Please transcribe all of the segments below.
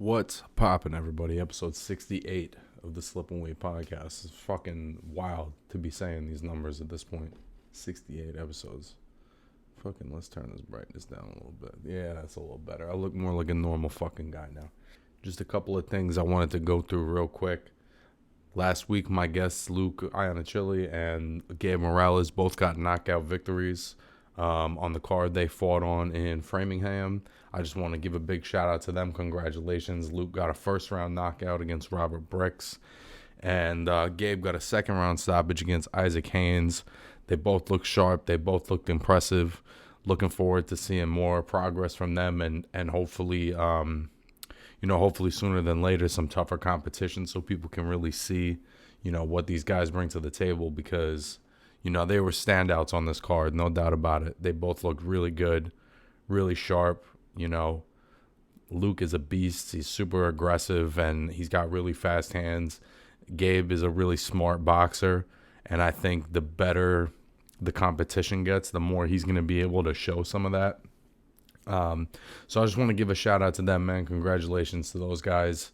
What's poppin', everybody? Episode 68 of the Slip and Wait podcast. It's fucking wild to be saying these numbers at this point. 68 episodes. Fucking, let's turn this brightness down a little bit. Yeah, that's a little better. I look more like a normal fucking guy now. Just a couple of things I wanted to go through real quick. Last week, my guests Luke Iannachilli and Gabe Morales both got knockout victories on the card they fought on in Framingham. I just want to give a big shout out to them. Congratulations. Luke got a first round knockout against Robert Bricks, and Gabe got a second round stoppage against Isaac Haynes. They both looked sharp. They both looked impressive. Looking forward to seeing more progress from them, and hopefully, hopefully sooner than later, some tougher competition so people can really see, what these guys bring to the table, because, they were standouts on this card, no doubt about it. They both looked really good, really sharp. Luke is a beast. He's super aggressive, and he's got really fast hands. Gabe is a really smart boxer, and I think the better the competition gets, the more he's going to be able to show some of that. So I just want to give a shout out to them, man. Congratulations to those guys.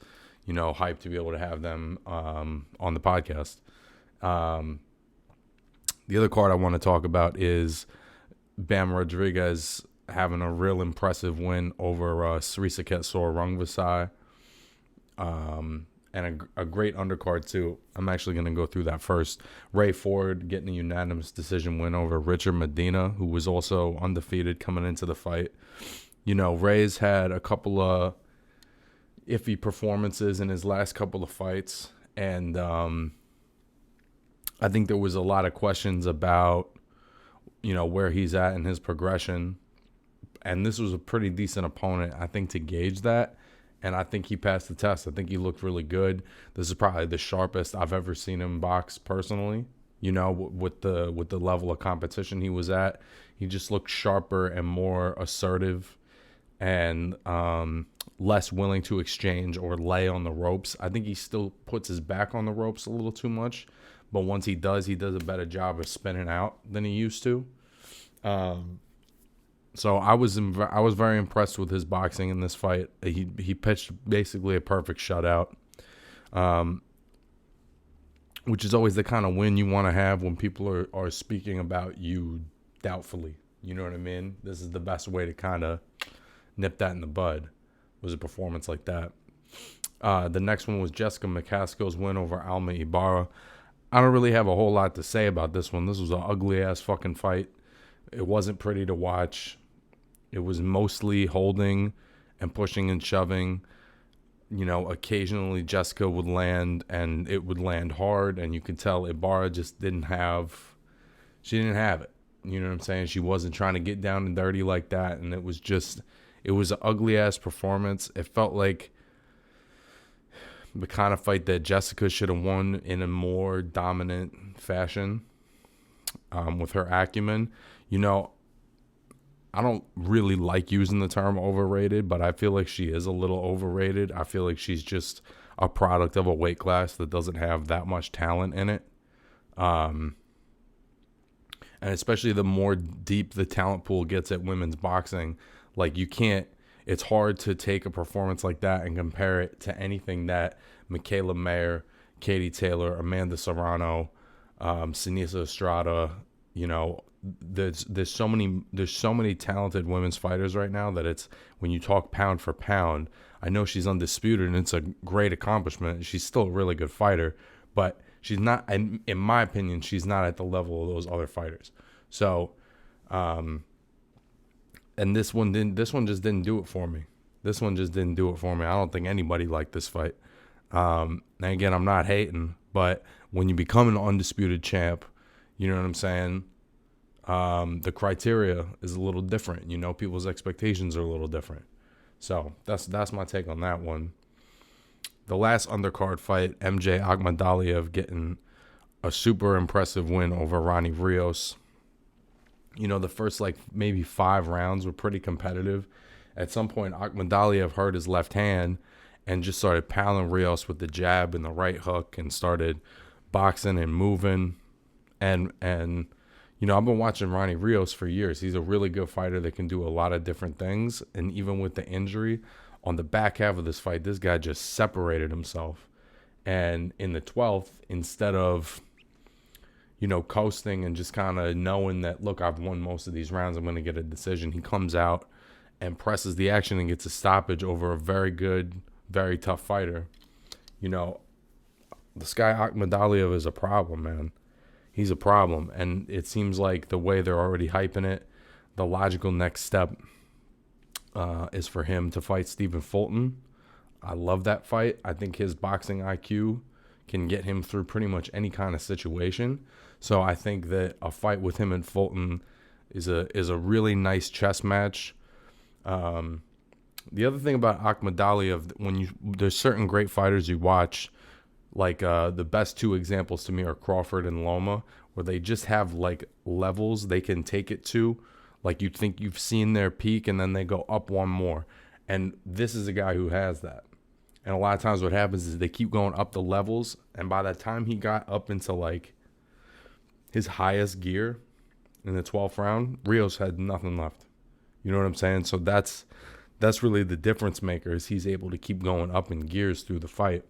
Hyped to be able to have them on the podcast. The other card I want to talk about is Bam Rodriguez having a real impressive win over Srisaket Sorarungvisai. And a great undercard, too. I'm actually going to go through that first. Ray Ford getting a unanimous decision win over Richard Medina, who was also undefeated coming into the fight. Ray's had a couple of iffy performances in his last couple of fights. And I think there was a lot of questions about, where he's at in his progression. And this was a pretty decent opponent, I think, to gauge that. And I think he passed the test. I think he looked really good. This is probably the sharpest I've ever seen him box personally. With the level of competition he was at, he just looked sharper and more assertive, and less willing to exchange or lay on the ropes. I think he still puts his back on the ropes a little too much, but once he does a better job of spinning out than he used to. So I was very impressed with his boxing in this fight. He pitched basically a perfect shutout, which is always the kind of win you want to have when people are speaking about you doubtfully. You know what I mean? This is the best way to kind of nip that in the bud, was a performance like that. The next one was Jessica Mccaskill's win over Alma Ibarra. I don't really have a whole lot to say about this one. This was an ugly-ass fucking fight. It wasn't pretty to watch. It was mostly holding and pushing and shoving. Occasionally Jessica would land, and it would land hard, and you could tell Ibarra just didn't have it. You know what I'm saying? She wasn't trying to get down and dirty like that, and it was an ugly-ass performance. It felt like the kind of fight that Jessica should have won in a more dominant fashion with her acumen. I don't really like using the term overrated, but I feel like she is a little overrated. I feel like she's just a product of a weight class that doesn't have that much talent in it. And especially the more deep the talent pool gets at women's boxing, it's hard to take a performance like that and compare it to anything that Michaela Mayer, Katie Taylor, Amanda Serrano, Sinisa Estrada, there's so many talented women's fighters right now that it's, when you talk pound for pound, I know she's undisputed and it's a great accomplishment. She's still a really good fighter, but she's not, in my opinion, she's not at the level of those other fighters. So, and this one just didn't do it for me. I don't think anybody liked this fight. And again, I'm not hating, but when you become an undisputed champ, you know what I'm saying? The criteria is a little different. People's expectations are a little different. So that's my take on that one. The last undercard fight, MJ Akhmadaliev getting a super impressive win over Ronnie Rios. The first maybe 5 rounds were pretty competitive. At some point, Akhmadaliev hurt his left hand and just started pounding Rios with the jab and the right hook and started boxing and moving. And I've been watching Ronnie Rios for years. He's a really good fighter that can do a lot of different things. And even with the injury, on the back half of this fight, this guy just separated himself. And in the 12th, instead of, coasting and just kind of knowing that, look, I've won most of these rounds, I'm going to get a decision, he comes out and presses the action and gets a stoppage over a very good, very tough fighter. This guy Akhmadaliev is a problem, man. He's a problem. And it seems like the way they're already hyping it, the logical next step is for him to fight Stephen Fulton. I love that fight. I think his boxing IQ can get him through pretty much any kind of situation. So I think that a fight with him and Fulton is a really nice chess match. The other thing about Akhmadaliev, there's certain great fighters you watch, like the best two examples to me are Crawford and Loma, where they just have like levels they can take it to. Like you think you've seen their peak and then they go up one more. And this is a guy who has that. And a lot of times what happens is they keep going up the levels. And by the time he got up into like his highest gear in the 12th round, Rios had nothing left. You know what I'm saying? So that's really the difference maker, is he's able to keep going up in gears through the fight.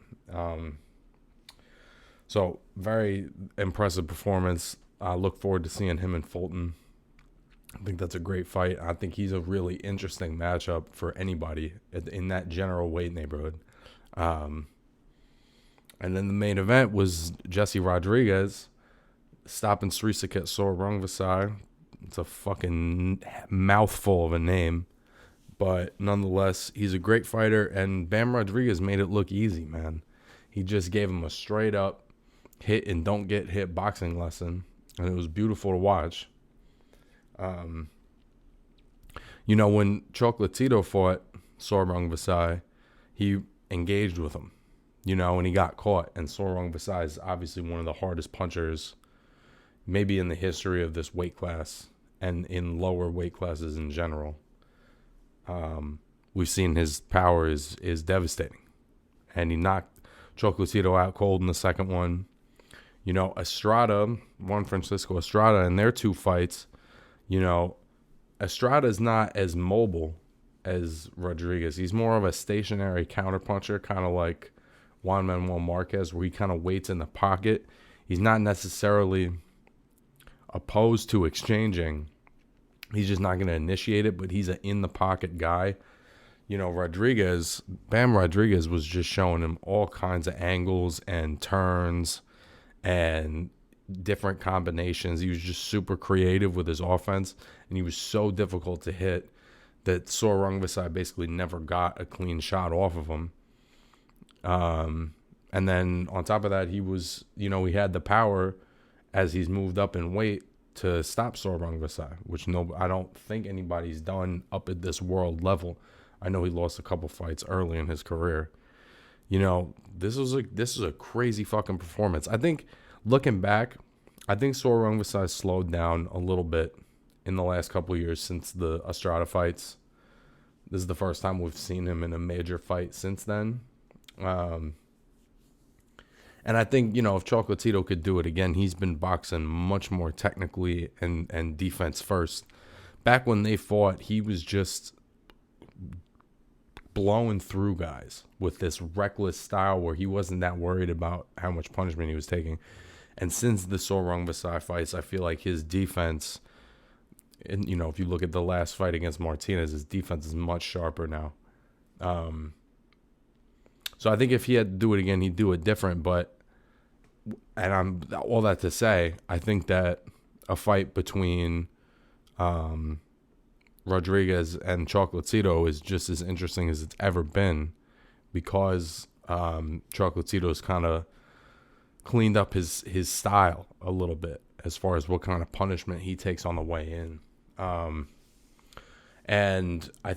So very impressive performance. I look forward to seeing him and Fulton. I think that's a great fight. I think he's a really interesting matchup for anybody in that general weight neighborhood. And then the main event was Jesse Rodriguez stopping Srisaket Sorongvasai. It's a fucking mouthful of a name. But nonetheless, he's a great fighter. And Bam Rodriguez made it look easy, man. He just gave him a straight up hit and don't get hit boxing lesson. And it was beautiful to watch. When Chocolatito fought Sorongvasai, he engaged with him, and he got caught. And Sorongvasai is obviously one of the hardest punchers maybe in the history of this weight class and in lower weight classes in general. We've seen his power is devastating. And he knocked Chocolatito out cold in the second one. Juan Francisco Estrada, in their two fights, Estrada is not as mobile as Rodriguez. He's more of a stationary counterpuncher, kind of like Juan Manuel Marquez, where he kind of waits in the pocket. He's not necessarily opposed to exchanging. He's just not going to initiate it, but he's an in-the-pocket guy. Bam Rodriguez was just showing him all kinds of angles and turns and different combinations. He was just super creative with his offense, and he was so difficult to hit that Sorongvasai basically never got a clean shot off of him. And then on top of that, he was, he had the power as he's moved up in weight to stop Sorongvasai, which I don't think anybody's done up at this world level. I know he lost a couple fights early in his career. This was a crazy fucking performance. I think looking back, I think Sorongvasai slowed down a little bit in the last couple of years since the Estrada fights. This is the first time we've seen him in a major fight since then. And I think, if Chocolatito could do it again, he's been boxing much more technically and defense first. Back when they fought, he was just blowing through guys with this reckless style where he wasn't that worried about how much punishment he was taking. And since the Sorongvasai fights, I feel like his defense, and if you look at the last fight against Martinez, his defense is much sharper now. So I think if he had to do it again, he'd do it different. And I'm all that to say, I think that a fight between Rodriguez and Chocolatito is just as interesting as it's ever been, because Chocolatito's kind of cleaned up his style a little bit as far as what kind of punishment he takes on the way in. And I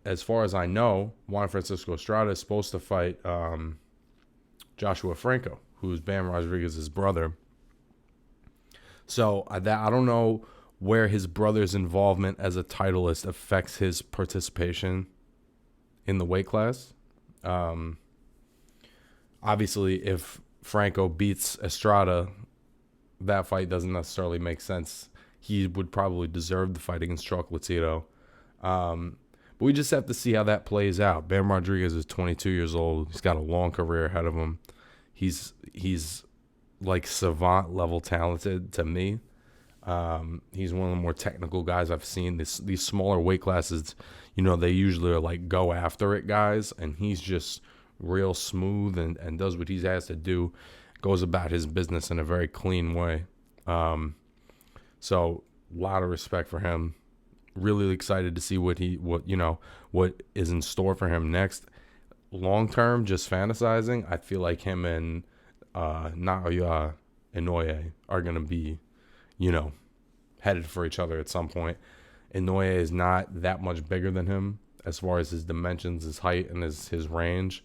as far as I know, Juan Francisco Estrada is supposed to fight Joshua Franco, who's Bam Rodriguez's brother. So I don't know where his brother's involvement as a titleist affects his participation in the weight class. Obviously, if Franco beats Estrada, that fight doesn't necessarily make sense. He would probably deserve the fight against Chocolatito. But we just have to see how that plays out. Bam Rodriguez is 22 years old. He's got a long career ahead of him. He's like savant level talented to me. He's one of the more technical guys I've seen. These smaller weight classes, they usually are like go after it guys, and he's just real smooth and does what he has to do, goes about his business in a very clean way. So a lot of respect for him. Really excited to see what is in store for him next. Long term, just fantasizing, I feel like him and Naoya Inoue are gonna be, headed for each other at some point. Inoue is not that much bigger than him as far as his dimensions, his height, and his range.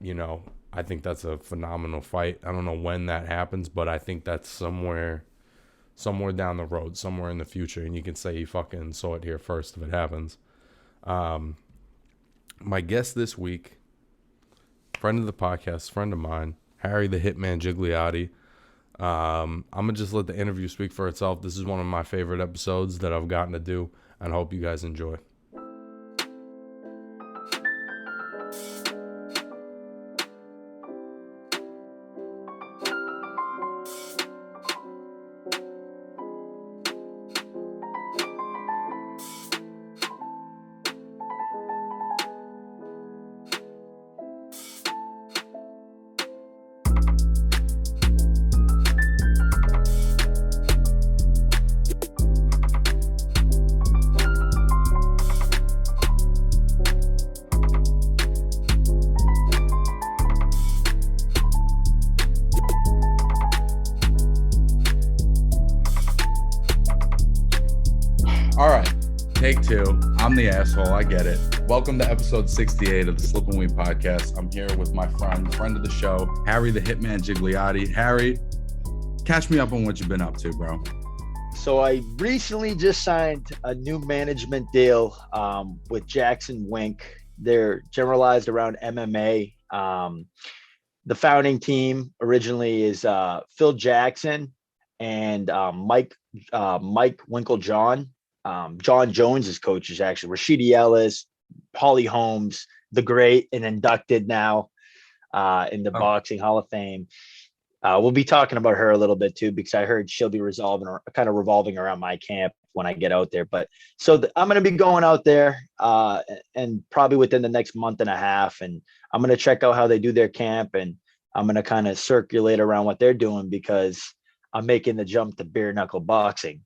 I think that's a phenomenal fight. I don't know when that happens, but I think that's somewhere down the road, somewhere in the future, and you can say you fucking saw it here first if it happens. My guest this week, friend of the podcast, friend of mine, Harry the Hitman Gigliotti. I'm going to just let the interview speak for itself. This is one of my favorite episodes that I've gotten to do, and I hope you guys enjoy. All right, take two. I'm the asshole. I get it. Welcome to episode 68 of the Slip and Weed podcast. I'm here with my friend of the show, Harry the Hitman Gigliotti. Harry, catch me up on what you've been up to, bro. So I recently just signed a new management deal with Jackson Wink. They're generalized around MMA. The founding team originally is Phil Jackson and Mike Winklejohn. John Jones's coaches, actually, Rashidi Ellis, Holly Holmes, the great, and inducted now in the Boxing Hall of Fame. We'll be talking about her a little bit too, because I heard she'll be kind of revolving around my camp when I get out there. But I'm going to be going out there and probably within the next month and a half, and I'm going to check out how they do their camp, and I'm going to kind of circulate around what they're doing, because I'm making the jump to bare knuckle boxing.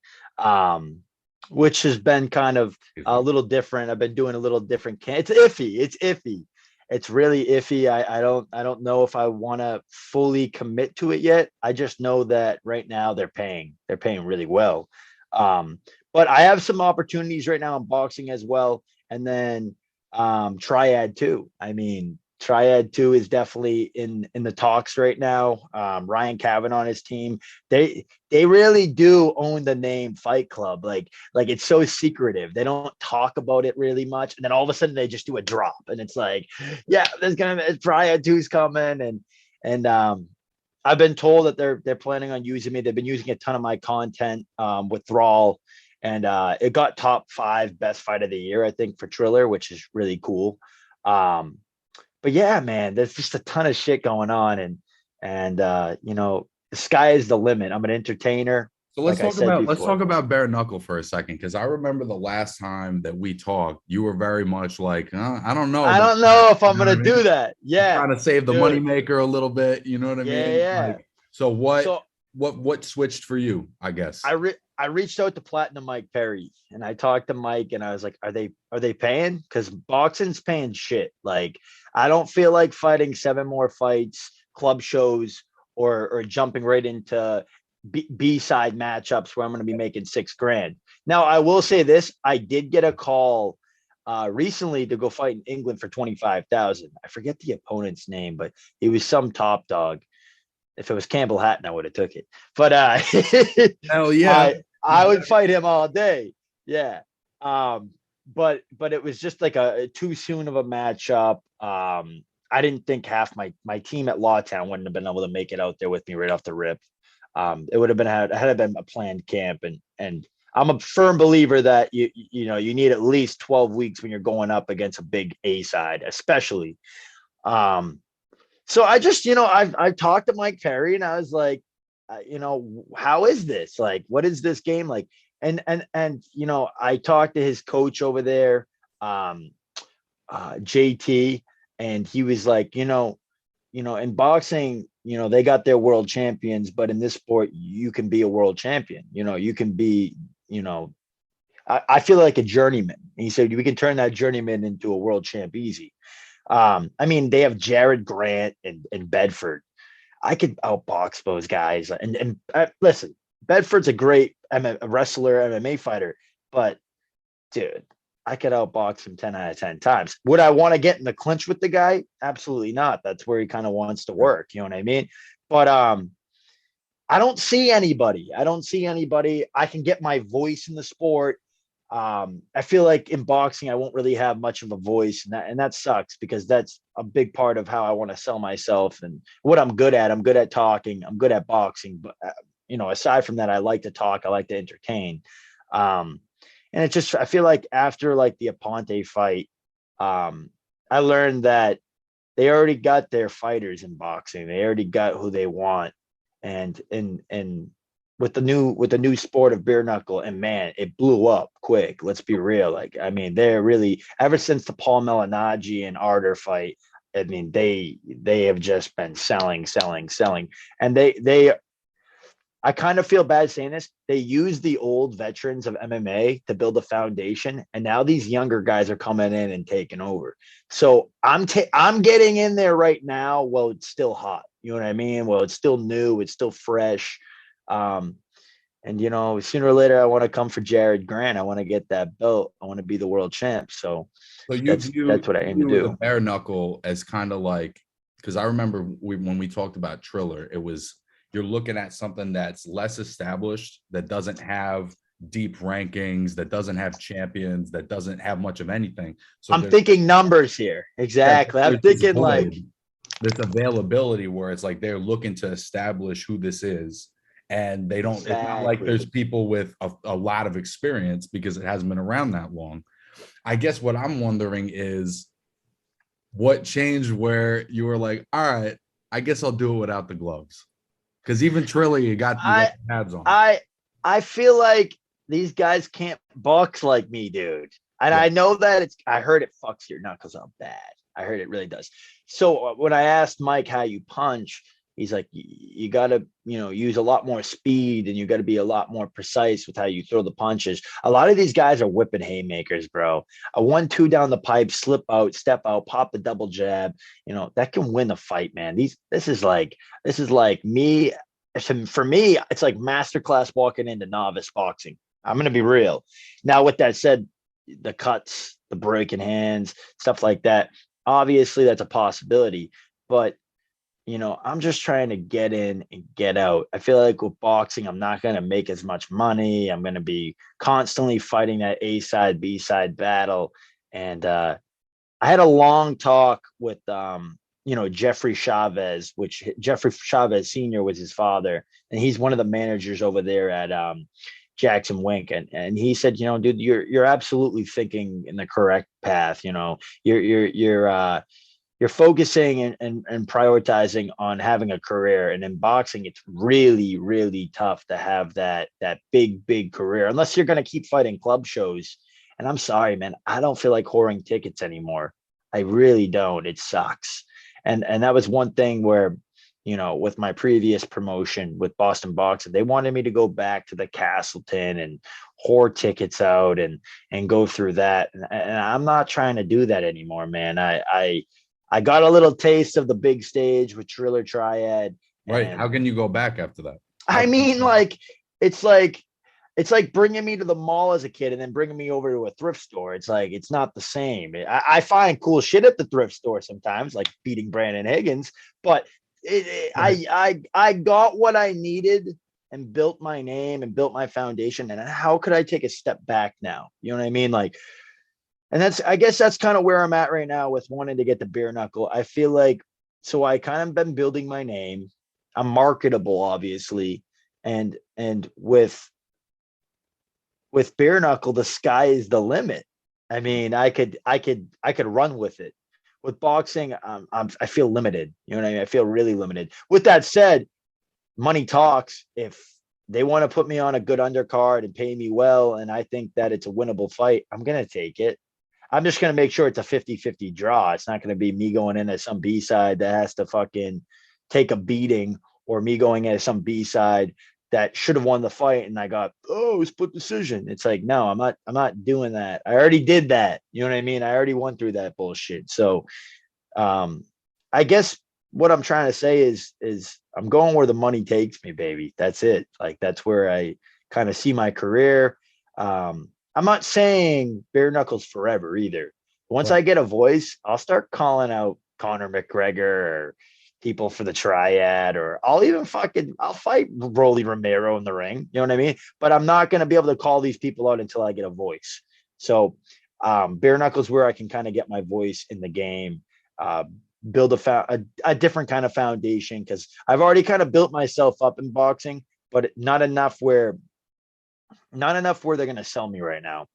Which has been kind of a little different. I've been doing a little different. It's iffy. It's really iffy. I don't know if I want to fully commit to it yet. I just know that right now they're paying really well. But I have some opportunities right now in boxing as well. And then Triad too. I mean, Triad 2 is definitely in the talks right now. Ryan Cavan on his team. They really do own the name Fight Club. Like it's so secretive. They don't talk about it really much. And then all of a sudden they just do a drop. And it's like, yeah, there's gonna be Triad 2's coming. And I've been told that they're planning on using me. They've been using a ton of my content with Thrall. And it got top 5 best fight of the year, I think, for Triller, which is really cool. But yeah, man, there's just a ton of shit going on, and the sky is the limit. I'm an entertainer. So let's talk about bare knuckle for a second, because I remember the last time that we talked, you were very much like, I don't know. I don't know if I'm gonna do that. Yeah, trying to save the moneymaker a little bit. You know what I mean? Yeah. So what switched for you? I guess I reached out to Platinum Mike Perry, and I talked to Mike, and I was like, are they paying? Because boxing's paying shit. Like, I don't feel like fighting 7 more fights, club shows, or jumping right into B-side matchups where I'm going to be making $6,000. Now, I will say this: I did get a call recently to go fight in England for $25,000. I forget the opponent's name, but he was some top dog. If it was Campbell Hatton, I would have took it. But hell yeah, I would fight him all day. Yeah. But it was just like a too soon of a matchup. I didn't think half my team at Lawtown wouldn't have been able to make it out there with me right off the rip. It would have been had been a planned camp, and I'm a firm believer that you need at least 12 weeks when you're going up against a big A side, especially. Um, so I just, I've talked to Mike Perry and I was like, how is this? Like, what is this game like? And I talked to his coach over there, um, JT, and he was like, in boxing, they got their world champions, but in this sport, you can be a world champion. You can be, I feel like a journeyman. And he said we can turn that journeyman into a world champ easy. I mean, they have Jared Grant and Bedford. I could outbox those guys. And listen, Bedford's a great wrestler, MMA fighter, but dude, I could outbox him 10 out of 10 times. Would I want to get in the clinch with the guy? Absolutely not. That's where he kind of wants to work. You know what I mean? But I don't see anybody. I don't see anybody. I can get my voice in the sport. I feel like in boxing, I won't really have much of a voice, and that sucks because that's a big part of how I want to sell myself and what I'm good at. I'm good at talking. I'm good at boxing, but aside from that, I like to talk. I like to entertain. And it just, I feel like after like the Aponte fight, I learned that they already got their fighters in boxing. They already got who they want, and with the new sport of bare knuckle, and man, it blew up quick. Let's be real. Like, I mean, they're really ever since the Paul Malignaggi and Arter fight. I mean, they have just been selling, and they I kind of feel bad saying this. They use the old veterans of MMA to build a foundation, and now these younger guys are coming in and taking over. So I'm getting in there right now while it's still hot. You know what I mean? Well, it's still new, it's still fresh. Um, and sooner or later, I want to come for Jared Grant. I want to get that belt. I want to be the world champ. So you that's what I aim to do. The bare knuckle as kind of like, because I remember when we talked about Triller, it was you're looking at something that's less established, that doesn't have deep rankings, that doesn't have champions, that doesn't have much of anything. So I'm thinking numbers here. Exactly. I'm thinking like this availability where it's like they're looking to establish who this is. And they don't, It's not like there's people with a lot of experience because it hasn't been around that long. I guess what I'm wondering is what changed where you were like, all right, I guess I'll do it without the gloves. Because even Trilly, you got pads on. I feel like these guys can't box like me, dude. And I know that I heard it fucks your knuckles up bad. I heard it really does. So when I asked Mike how you punch, he's like, you got to, use a lot more speed and you got to be a lot more precise with how you throw the punches. A lot of these guys are whipping haymakers, bro. A 1-2 down the pipe, slip out, step out, pop the double jab. That can win the fight, man. This is like me. For me, it's like masterclass walking into novice boxing. I'm going to be real. Now, with that said, the cuts, the breaking hands, stuff like that, obviously that's a possibility, but I'm just trying to get in and get out. I feel like with boxing, I'm not going to make as much money. I'm going to be constantly fighting that A side, B side battle. And I had a long talk with, Jeffrey Chavez, which Jeffrey Chavez Sr. was his father. And he's one of the managers over there at Jackson Wink. And he said, dude, you're absolutely thinking in the correct path. You're focusing and prioritizing on having a career. And in boxing, it's really, really tough to have that big career unless you're going to keep fighting club shows. And I'm sorry, man, I don't feel like whoring tickets anymore. I really don't. It sucks. And that was one thing where, with my previous promotion with Boston Boxing, they wanted me to go back to the Castleton and whore tickets out and go through that. And I'm not trying to do that anymore, man. I got a little taste of the big stage with Triller Triad. Right. How can you go back after that? I mean, like, it's like bringing me to the mall as a kid and then bringing me over to a thrift store. It's like, it's not the same. I find cool shit at the thrift store sometimes, like beating Brandon Higgins, but I got what I needed and built my name and built my foundation. And how could I take a step back now? You know what I mean? Like, and I guess that's kind of where I'm at right now with wanting to get the bare knuckle. I feel like, so I kind of been building my name. I'm marketable, obviously. And with with bare knuckle, the sky is the limit. I mean, I could run with it. With boxing, I feel limited. You know what I mean? I feel really limited. With that said, money talks. If they want to put me on a good undercard and pay me well, and I think that it's a winnable fight, I'm going to take it. I'm just going to make sure it's a 50-50 draw. It's not going to be me going in as some B-side that has to fucking take a beating, or me going as some B-side that should have won the fight and I got, split decision. It's like, no, I'm not doing that. I already did that. You know what I mean? I already went through that bullshit. So I guess what I'm trying to say is I'm going where the money takes me, baby. That's it. Like, that's where I kind of see my career. I'm not saying bare knuckles forever either. Once I get a voice, I'll start calling out Conor McGregor or people for the Triad, or I'll fight Rolly Romero in the ring. You know what I mean? But I'm not going to be able to call these people out until I get a voice. So bare knuckles where I can kind of get my voice in the game, build a different kind of foundation, because I've already kind of built myself up in boxing, but not enough where they're going to sell me right now.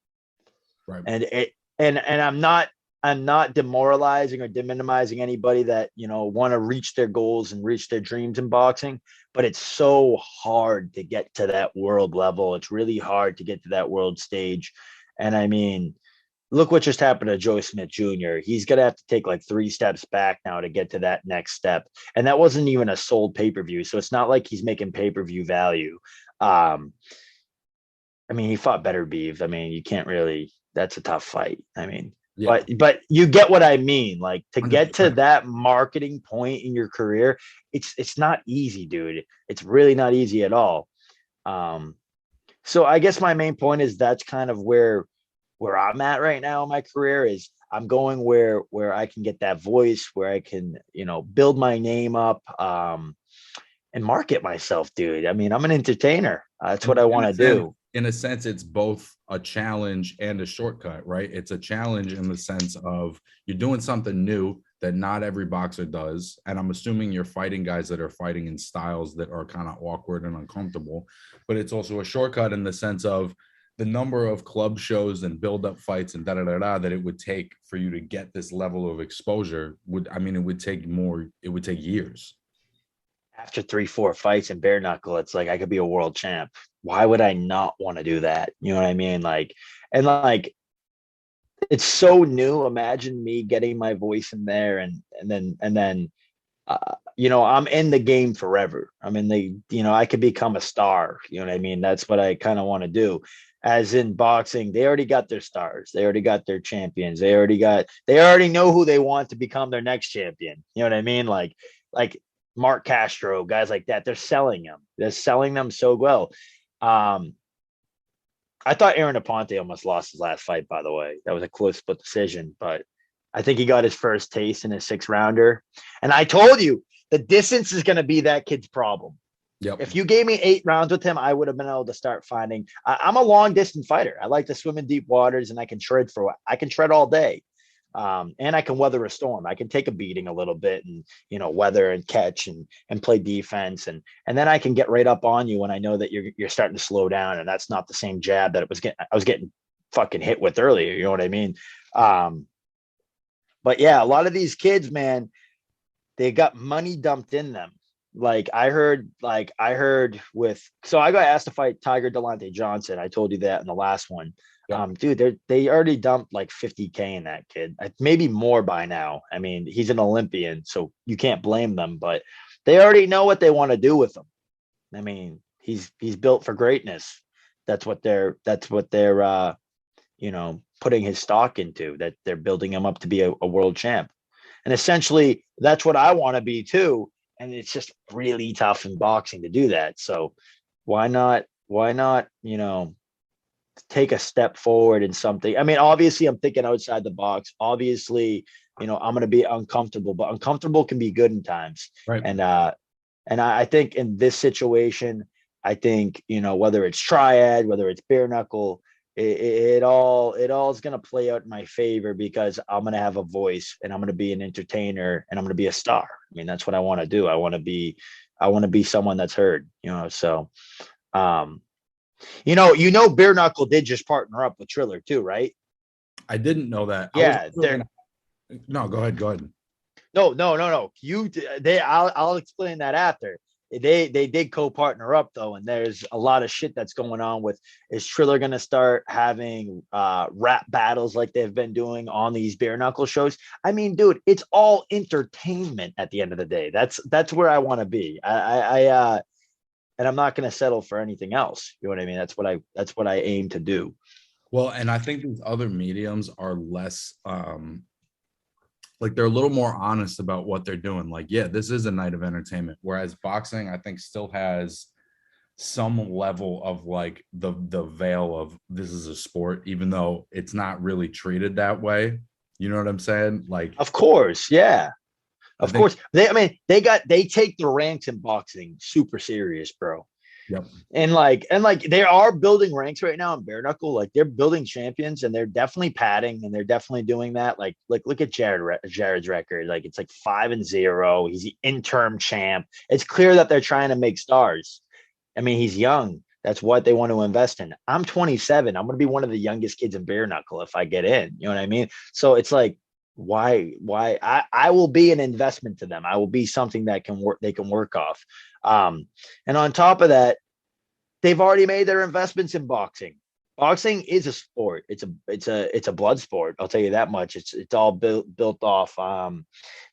Right. And I'm not demoralizing or deminimizing anybody that, want to reach their goals and reach their dreams in boxing, but it's so hard to get to that world level. It's really hard to get to that world stage. And I mean, look what just happened to Joe Smith Jr. He's going to have to take like 3 steps back now to get to that next step. And that wasn't even a sold pay-per-view. So it's not like he's making pay-per-view value. I mean, he fought better beef. I mean, you can't really, that's a tough fight. I mean, but you get what I mean. Like, to get to that marketing point in your career, it's not easy, dude. It's really not easy at all. So I guess my main point is that's kind of where I'm at right now in my career. Is I'm going where I can get that voice, where I can, build my name up, and market myself, dude. I mean, I'm an entertainer. That's what I want to do. In a sense, it's both a challenge and a shortcut, right? It's a challenge in the sense of you're doing something new that not every boxer does. And I'm assuming you're fighting guys that are fighting in styles that are kind of awkward and uncomfortable, but it's also a shortcut in the sense of the number of club shows and build-up fights and that it would take for you to get this level of exposure it would take years. After 3-4 fights in bare knuckle, it's like I could be a world champ. Why would I not want to do that? You know what I mean? Like, it's so new. Imagine me getting my voice in there, and then I'm in the game forever. I'm in the, I could become a star. You know what I mean? That's what I kind of want to do. As in boxing, they already got their stars. They already got their champions. They already know who they want to become their next champion. You know what I mean? Like Mark Castro, guys like that. They're selling them. They're selling them so well. I thought Aaron Aponte almost lost his last fight, by the way. That was a close split decision, but I think he got his first taste in a 6-rounder. And I told you, the distance is going to be that kid's problem. Yep. If you gave me 8 rounds with him, I would have been able to start finding. I'm a long distance fighter. I like to swim in deep waters, and I can tread all day. And I can weather a storm. I can take a beating a little bit and, weather and catch and play defense. And then I can get right up on you when I know that you're starting to slow down. And that's not the same jab that I was getting fucking hit with earlier. You know what I mean? But yeah, a lot of these kids, man, they got money dumped in them. Like I heard so I got asked to fight Tiger Delonte Johnson. I told you that in the last one. Yeah. Dude, they already dumped like 50K in that kid, maybe more by now. I mean, he's an Olympian, so you can't blame them, but they already know what they want to do with him. I mean, he's built for greatness. That's what they're putting his stock into, that they're building him up to be a world champ. And essentially that's what I want to be too. And it's just really tough in boxing to do that. So why not, take a step forward in something? I mean, obviously I'm thinking outside the box. Obviously, I'm going to be uncomfortable, but uncomfortable can be good in times. Right. And I think in this situation, whether it's Triad, whether it's bare knuckle, it all is going to play out in my favor, because I'm going to have a voice, and I'm going to be an entertainer, and I'm going to be a star. I mean, that's what I want to do. I want to be someone that's heard, so, Bare Knuckle did just partner up with Triller too, right? I didn't know that. Yeah, No, go ahead. No. I'll explain that after. They did co-partner up though, and there's a lot of shit that's going on with. Is Triller gonna start having rap battles like they've been doing on these bare knuckle shows? I mean, dude, it's all entertainment at the end of the day. That's where I want to be. And I'm not gonna settle for anything else. You know what I mean? That's what I aim to do. Well, and I think these other mediums are less like they're a little more honest about what they're doing. Like, yeah, this is a night of entertainment. Whereas boxing, I think, still has some level of like the veil of this is a sport, even though it's not really treated that way. You know what I'm saying? Like, of course, yeah. Of course. They take the ranks in boxing super serious, bro. Yep. And they are building ranks right now in bare knuckle. Like they're building champions, and they're definitely padding, and they're definitely doing that. Like look at Jared's record. Like it's like 5-0. He's the interim champ. It's clear that they're trying to make stars. I mean, he's young. That's what they want to invest in. I'm 27. I'm going to be one of the youngest kids in bare knuckle if I get in. You know what I mean? So it's like, why I will be an investment to them. I will be something that they can work off. And on top of that, they've already made their investments in boxing. Boxing is a sport. It's a blood sport. I'll tell you that much. It's all built off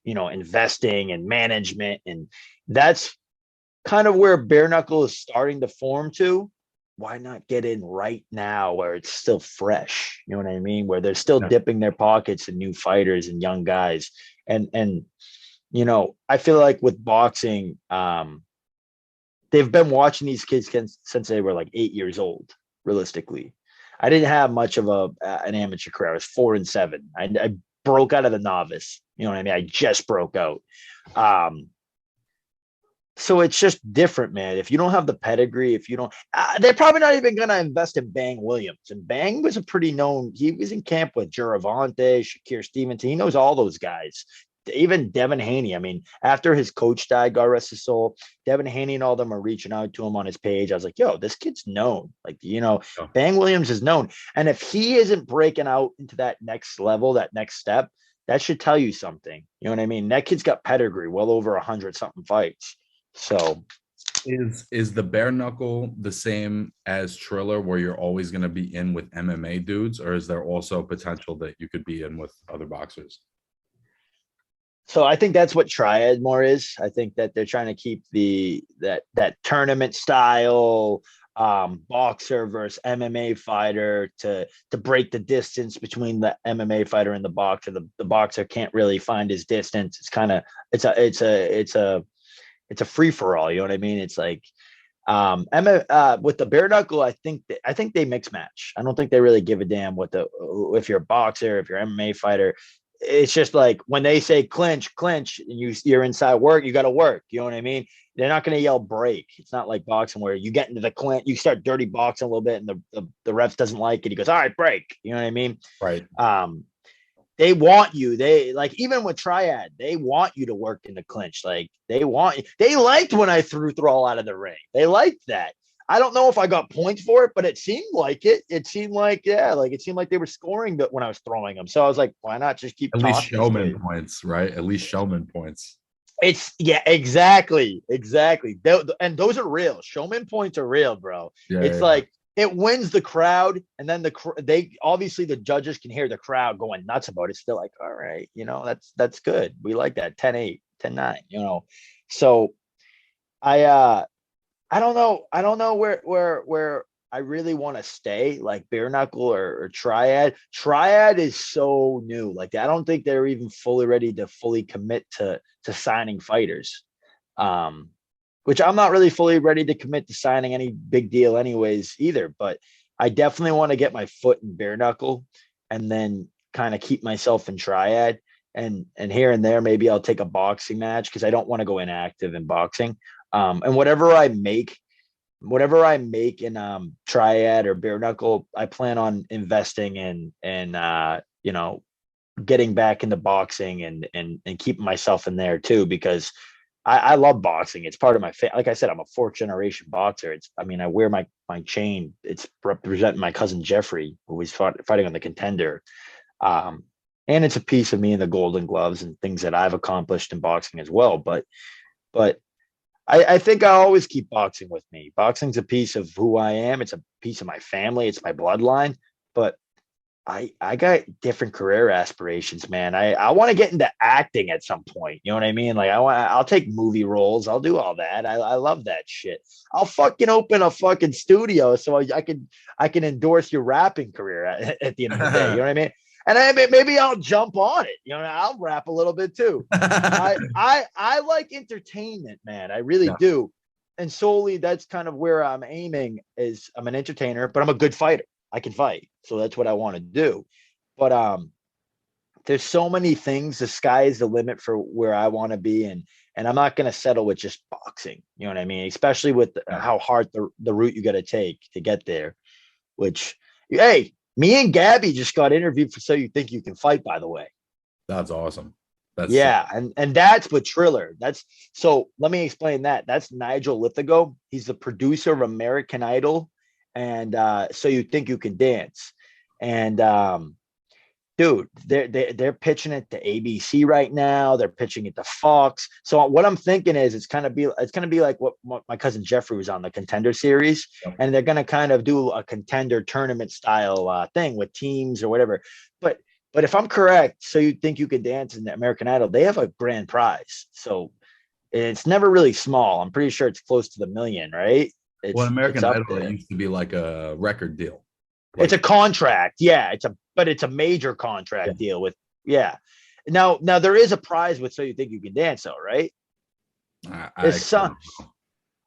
investing and management, and that's kind of where bare knuckle is starting to form to. Why not get in right now where it's still fresh? You know what I mean? Where they're still dipping their pockets in new fighters and young guys. And I feel like with boxing, they've been watching these kids since they were like 8 years old, realistically. I didn't have much of an amateur career. I was 4 and 7. I broke out of the novice. You know what I mean? I just broke out. So it's just different, man. If you don't have the pedigree, if you don't, they're probably not even going to invest in Bang Williams. And Bang was he was in camp with Giravante, Shakir Stevenson. He knows all those guys. Even Devin Haney. I mean, after his coach died, God rest his soul, Devin Haney and all of them are reaching out to him on his page. I was like, yo, this kid's known. Like, Bang Williams is known. And if he isn't breaking out into that next level, that next step, that should tell you something. You know what I mean? That kid's got pedigree, well over 100 something fights. So is the bare knuckle the same as Triller, where you're always going to be in with MMA dudes, or is there also potential that you could be in with other boxers? So I think that's what Triad more is. I think that they're trying to keep that tournament style boxer versus MMA fighter to break the distance between the MMA fighter and the boxer. The boxer can't really find his distance. It's kind of it's a free for all. You know what I mean? It's like with the bare knuckle, I think they mix match. I don't think they really give a damn if you're a boxer, if you're an MMA fighter. It's just like when they say clinch, and you're inside work, you got to work. You know what I mean? They're not going to yell break. It's not like boxing where you get into the clinch, you start dirty boxing a little bit, and the ref doesn't like it. He goes, all right, break. You know what I mean? Right. They want you. They like, even with Triad, they want you to work in the clinch. Like they liked when I threw Thrall out of the ring. They liked that. I don't know if I got points for it, but it seemed like it. It seemed like, it seemed like they were scoring when I was throwing them. So I was like, why not just keep at least showman points, right? At least showman points. Exactly. And those are real. Showman points are real, bro. It's like it wins the crowd, and then they obviously the judges can hear the crowd going nuts about it. Still like, all right, that's good. We like that 10-8, 10-9, So I don't know where I really want to stay, like bare knuckle or Triad. Triad is so new. Like I don't think they're even fully ready to fully commit to signing fighters. Which I'm not really fully ready to commit to signing any big deal anyways either, but I definitely want to get my foot in bare knuckle and then kind of keep myself in Triad, and here and there maybe I'll take a boxing match because I don't want to go inactive in boxing. And whatever I make in Triad or bare knuckle, I plan on investing in getting back into boxing and keeping myself in there too, because I love boxing. It's part of my like I said, I'm a fourth generation boxer. I wear my chain. It's representing my cousin Jeffrey, who was fighting on the Contender. Um, and it's a piece of me in the Golden Gloves and things that I've accomplished in boxing as well. But I think I always keep boxing with me. Boxing's a piece of who I am. It's a piece of my family. It's my bloodline. But I got different career aspirations, man. I want to get into acting at some point. You know what I mean? Like I'll take movie roles. I'll do all that. I love that shit. I'll fucking open a fucking studio so I can endorse your rapping career at the end of the day. You know what I mean? And maybe I'll jump on it. You know, I'll rap a little bit too. I like entertainment, man. I really do. And solely that's kind of where I'm aiming is I'm an entertainer, but I'm a good fighter. I can fight. So that's what I want to do. But there's so many things. The sky is the limit for where I want to be. And I'm not going to settle with just boxing. You know what I mean? Especially with how hard the route you got to take to get there, which, hey, me and Gabby just got interviewed for So You Think You Can Fight, by the way. That's awesome. And that's with Triller. So let me explain that. That's Nigel Lithigo. He's the producer of American Idol and So You Think You Can Dance. And dude, they're pitching it to ABC right now. They're pitching it to Fox. So what I'm thinking is it's gonna be like what my cousin Jeffrey was on the Contender series, and they're gonna kind of do a Contender tournament style thing with teams or whatever. But if I'm correct, So You Think You Can Dance in the American Idol, they have a grand prize. So it's never really small. I'm pretty sure it's close to the million, right? American Idol, it used to be like a record deal. It's a contract. Yeah. But it's a major contract deal with, Now there is a prize with So You Think You Can Dance, though, right?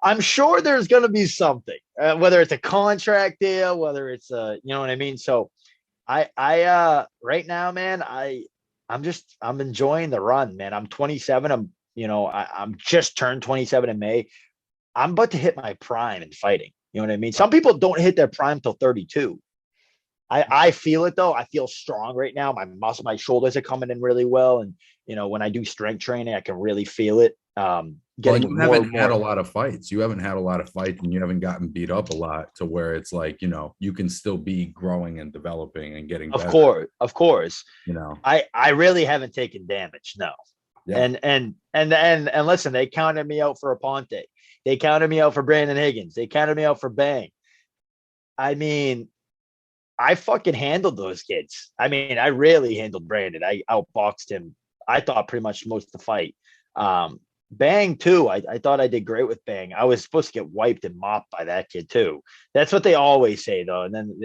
I'm sure there's going to be something, whether it's a contract deal, whether it's you know what I mean? So I right now, man, I'm enjoying the run, man. I'm 27. I'm just turned 27 in May. I'm about to hit my prime in fighting. You know what I mean? Some people don't hit their prime till 32. I feel it though. I feel strong right now. My shoulders are coming in really well. And, when I do strength training, I can really feel it. You haven't had a lot of fights. You haven't had a lot of fights and you haven't gotten beat up a lot to where it's like, you can still be growing and developing and getting better. Of course. I really haven't taken damage. No. Yeah. And listen, they counted me out for Aponte. They counted me out for Brandon Higgins. They counted me out for Bang. I mean, I fucking handled those kids. I mean, I really handled Brandon. I outboxed him. I thought pretty much most of the fight. Bang too. I thought I did great with Bang. I was supposed to get wiped and mopped by that kid too. That's what they always say though. And then,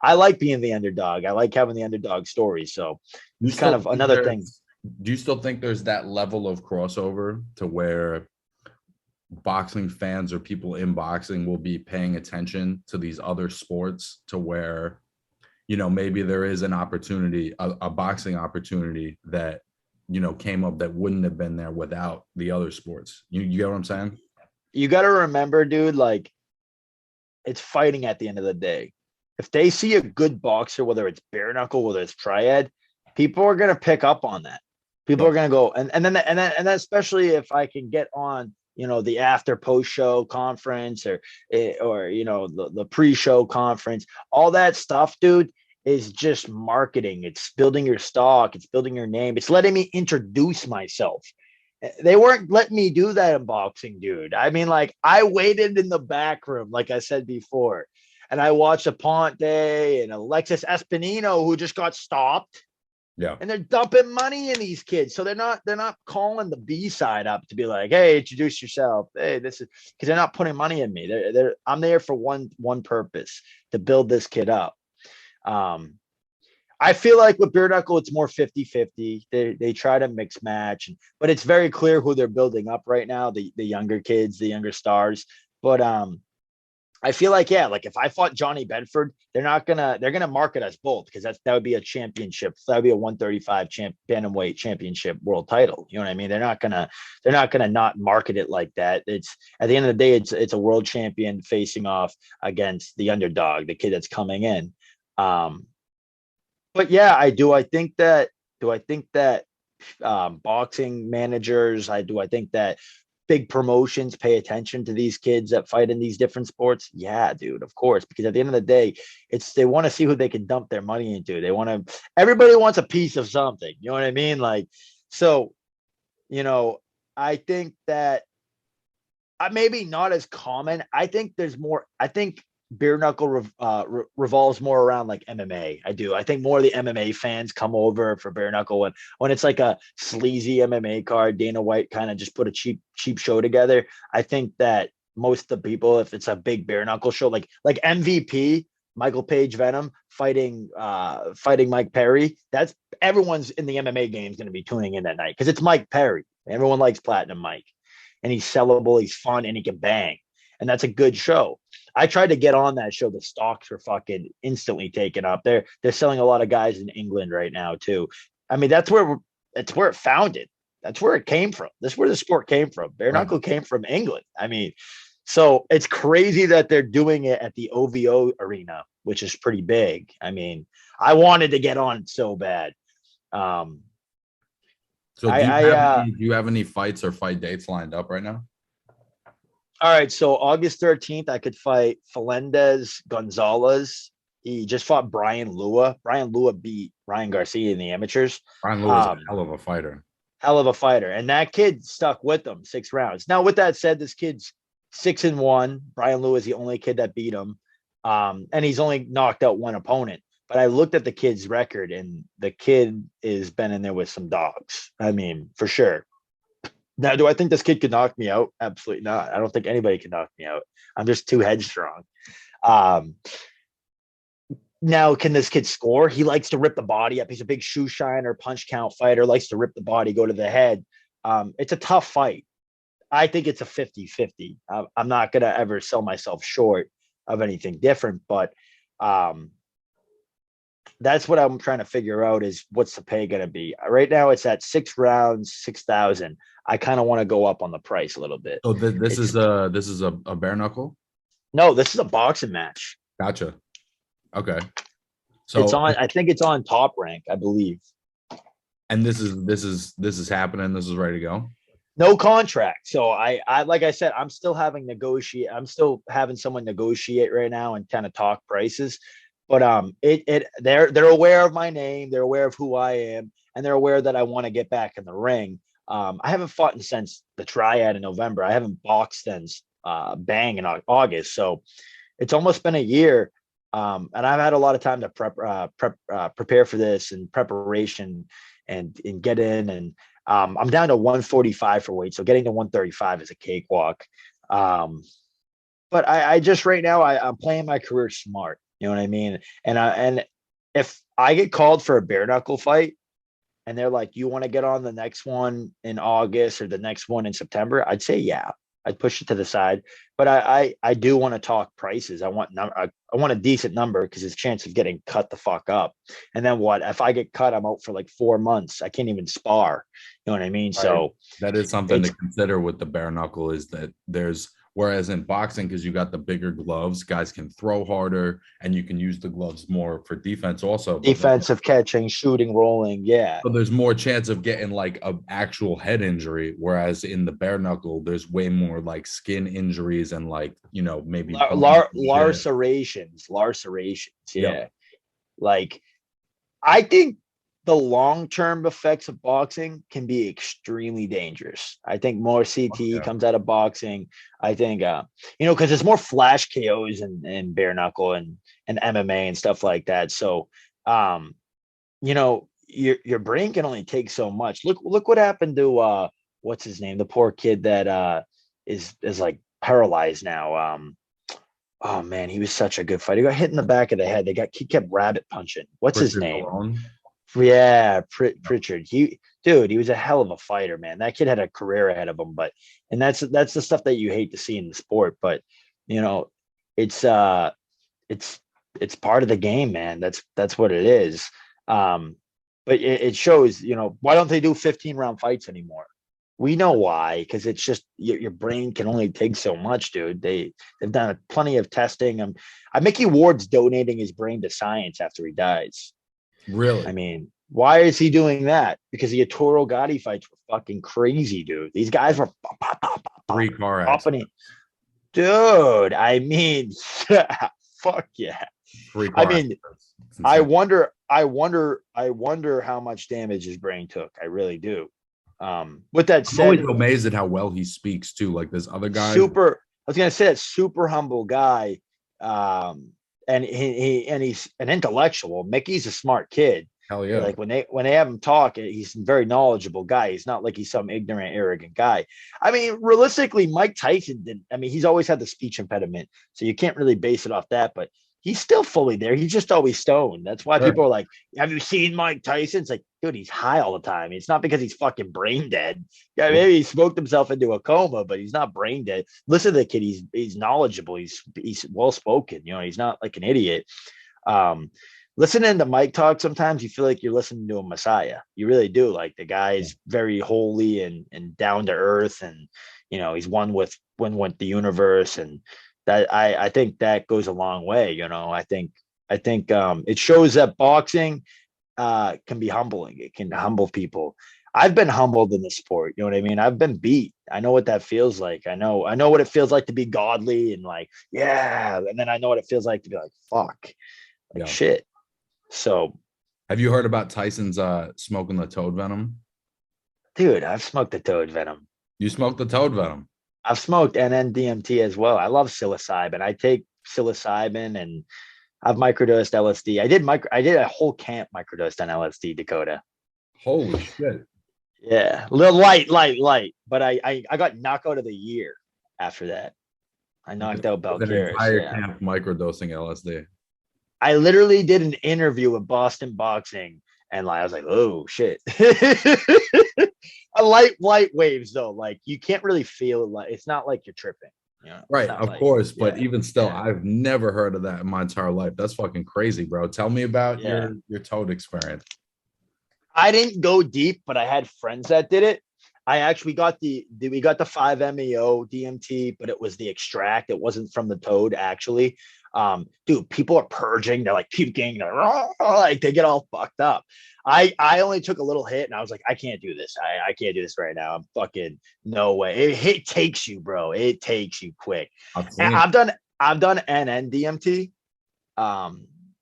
I like being the underdog. I like having the underdog story. So it's kind of another thing. Do you still think there's that level of crossover to where boxing fans or people in boxing will be paying attention to these other sports to where, maybe there is an opportunity, a boxing opportunity that, came up that wouldn't have been there without the other sports. You get what I'm saying? You got to remember, dude, like it's fighting at the end of the day. If they see a good boxer, whether it's bare knuckle, whether it's triad, people are going to pick up on that. People are going to go. And then especially if I can get on, the after post show conference or the pre-show conference, all that stuff, dude, is just marketing. It's building your stock. It's building your name. It's letting me introduce myself. They weren't letting me do that in boxing, dude. I mean, like I waited in the back room, like I said before, and I watched Aponte and Alexis Espinino, who just got stopped. Yeah. And they're dumping money in these kids. So they're not calling the B side up to be like, hey, introduce yourself. Hey, this is because they're not putting money in me. I'm there for one purpose, to build this kid up. I feel like with bare knuckle, it's more 50-50. They try to mix match, but it's very clear who they're building up right now, the younger kids, the younger stars. But I feel like, like if I fought Johnny Bedford, they're gonna market us both because that would be a championship. That would be a 135 bantamweight championship world title. You know what I mean? They're not gonna not market it like that. It's at the end of the day, it's a world champion facing off against the underdog, the kid that's coming in. But yeah, I think that boxing managers, I think that big promotions pay attention to these kids that fight in these different sports? Yeah, dude, of course. Because at the end of the day, they want to see who they can dump their money into. Everybody wants a piece of something. You know what I mean? Like, so, I think that maybe not as common. I think there's more. I think bare knuckle revolves more around like MMA. I do. I think more of the MMA fans come over for bare knuckle when it's like a sleazy MMA card. Dana White kind of just put a cheap show together. I think that most of the people, if it's a big bare knuckle show, like MVP, Michael Page Venom fighting Mike Perry, that's everyone's in the MMA game is going to be tuning in that night because it's Mike Perry. Everyone likes Platinum Mike, and he's sellable, he's fun, and he can bang. And that's a good show. I tried to get on that show. The stocks were fucking instantly taken up. They're selling a lot of guys in England right now too. I mean, that's where it founded. That's where it came from. That's where the sport came from. Bare knuckle came from England. I mean, so it's crazy that they're doing it at the OVO arena, which is pretty big. I mean, I wanted to get on so bad. So do you have any fights or fight dates lined up right now? All right, so August 13th, I could fight Felendez Gonzalez. He just fought Brian Lua. Brian Lua beat Ryan Garcia in the amateurs. Brian Lua is a hell of a fighter. Hell of a fighter. And that kid stuck with him 6 rounds. Now, with that said, this kid's 6-1. Brian Lua is the only kid that beat him. And he's only knocked out one opponent. But I looked at the kid's record, and the kid has been in there with some dogs. I mean, for sure. Now, do I think this kid could knock me out? Absolutely not. I don't think anybody can knock me out. I'm just too headstrong. Now, can this kid score? He likes to rip the body up. He's a big shoe shiner, punch count fighter, likes to rip the body, go to the head. It's a tough fight. I think it's a 50-50. I'm not going to ever sell myself short of anything different, but that's what I'm trying to figure out is what's the pay going to be. Right now it's at 6 rounds, 6,000. I kind of want to go up on the price a little bit. So this is a bare knuckle? No, this is a boxing match. Gotcha. Okay. So it's on, I think it's on Top Rank, I believe. And this is happening. This is ready to go. No contract. So I like I said, I'm still having someone negotiate right now and kind of talk prices. But they're aware of my name, they're aware of who I am, and they're aware that I want to get back in the ring. I haven't fought since the Triad in November. I haven't boxed since Bang in August. So it's almost been a year. And I've had a lot of time to prepare for this and preparation and get in. And I'm down to 145 for weight. So getting to 135 is a cakewalk. But I just right now, I'm playing my career smart. You know what I mean? And if I get called for a bare knuckle fight and they're like, you want to get on the next one in August or the next one in September, I'd say, yeah, I'd push it to the side. But I do want to talk prices. I want a decent number because there's a chance of getting cut the fuck up. And then what? If I get cut, I'm out for like 4 months. I can't even spar. You know what I mean? Right. So that is something to consider with the bare knuckle is that whereas in boxing, because you got the bigger gloves, guys can throw harder and you can use the gloves more for defense also. Defensive catching, shooting, rolling. Yeah. So there's more chance of getting like an actual head injury. Whereas in the bare knuckle, there's way more like skin injuries and like, maybe lacerations. Yeah. Yep. Like, I think the long-term effects of boxing can be extremely dangerous. I think more CTE comes out of boxing. I think, because there's more flash KOs and bare knuckle and MMA and stuff like that. So, your brain can only take so much. Look what happened to what's his name? The poor kid that is like paralyzed now. Oh man, he was such a good fighter. He got hit in the back of the head. He kept rabbit punching. What's his name? Yeah, Pritchard. He was a hell of a fighter, man. That kid had a career ahead of him, and that's the stuff that you hate to see in the sport. But it's part of the game, man. That's what it is. But it shows. Why don't they do 15-round fights anymore? We know why, because it's just your brain can only take so much, dude. They've done plenty of testing. Mickey Ward's donating his brain to science after he dies. Really? I mean, why is he doing that? Because the Arturo Gotti fights were fucking crazy, dude. These guys were pop, pop, pop, pop, 3 car company. accidents. Dude, I mean, fuck yeah. 3 I car mean, accidents. It's insane. I wonder how much damage his brain took. I really do. With that I'm always said, amazed at how well he speaks too. Like this other guy. super. I was gonna say that super humble guy, and he's an intellectual. Mickey's a smart kid. Hell yeah. Like when they have him talk, he's a very knowledgeable guy. He's not like he's some ignorant, arrogant guy. I mean, realistically, Mike Tyson did. I mean, he's always had the speech impediment, so you can't really base it off that. But he's still fully there. He's just always stoned. That's why people are like, "Have you seen Mike Tyson?" It's like, dude, he's high all the time. It's not because he's fucking brain dead. Yeah, maybe he smoked himself into a coma, but he's not brain dead. Listen to the kid. He's knowledgeable. He's well spoken. You know, he's not like an idiot. Listening to Mike talk, sometimes you feel like you're listening to a messiah. You really do. Like the guy is very holy and down to earth, and you know he's one with the universe, and that I think that goes a long way. You know, I think it shows that boxing can be humbling. It can humble people. I've been humbled in the sport. You know what I mean? I've been beat. I know what that feels like. I know what it feels like to be godly and like, yeah. And then I know what it feels like to be like, fuck, like shit. So, have you heard about Tyson's smoking the toad venom? Dude, I've smoked the toad venom. You smoked the toad venom? I've smoked NN-DMT as well. I love psilocybin. I take psilocybin and I've microdosed LSD. I did a whole camp microdosed on LSD, Dakota. Holy shit. Yeah. A little light. But I got knockout of the year after that. I knocked out Belcaris. Entire camp microdosing LSD. I literally did an interview with Boston Boxing, and I was like, "Oh shit!" A light waves though, like you can't really feel it. Like it's not like you're tripping, you know? Right? Of course, but even still, I've never heard of that in my entire life. That's fucking crazy, bro. Tell me about your toad experience. I didn't go deep, but I had friends that did it. We got the 5-MeO DMT, but it was the extract. It wasn't from the toad, actually. Dude, people are purging. They're like puking. Like they get all fucked up. I only took a little hit, and I was like, I can't do this. I can't do this right now. I'm fucking no way. It takes you, bro. It takes you quick. And I've done NN-DMT.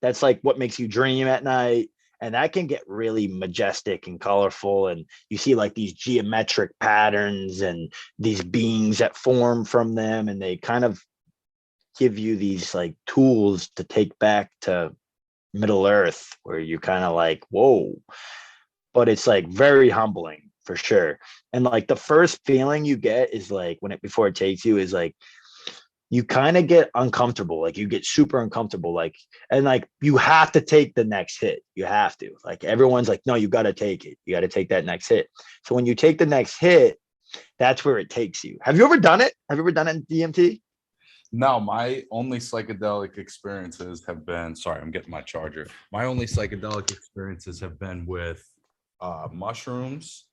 That's like what makes you dream at night. And that can get really majestic and colorful. And you see like these geometric patterns and these beings that form from them. And they kind of give you these like tools to take back to Middle Earth where you're kind of like, whoa. But it's like very humbling for sure. And like the first feeling you get is like before it takes you is like, you kind of get uncomfortable, like you get super uncomfortable, like, and like you have to take the next hit. You have to, like, everyone's like, no, you got to take it. You got to take that next hit. So when you take the next hit, that's where it takes you. Have you ever done it? Have you ever done it in DMT? No, my only psychedelic experiences have been, sorry, I'm getting my charger. My only psychedelic experiences have been with mushrooms,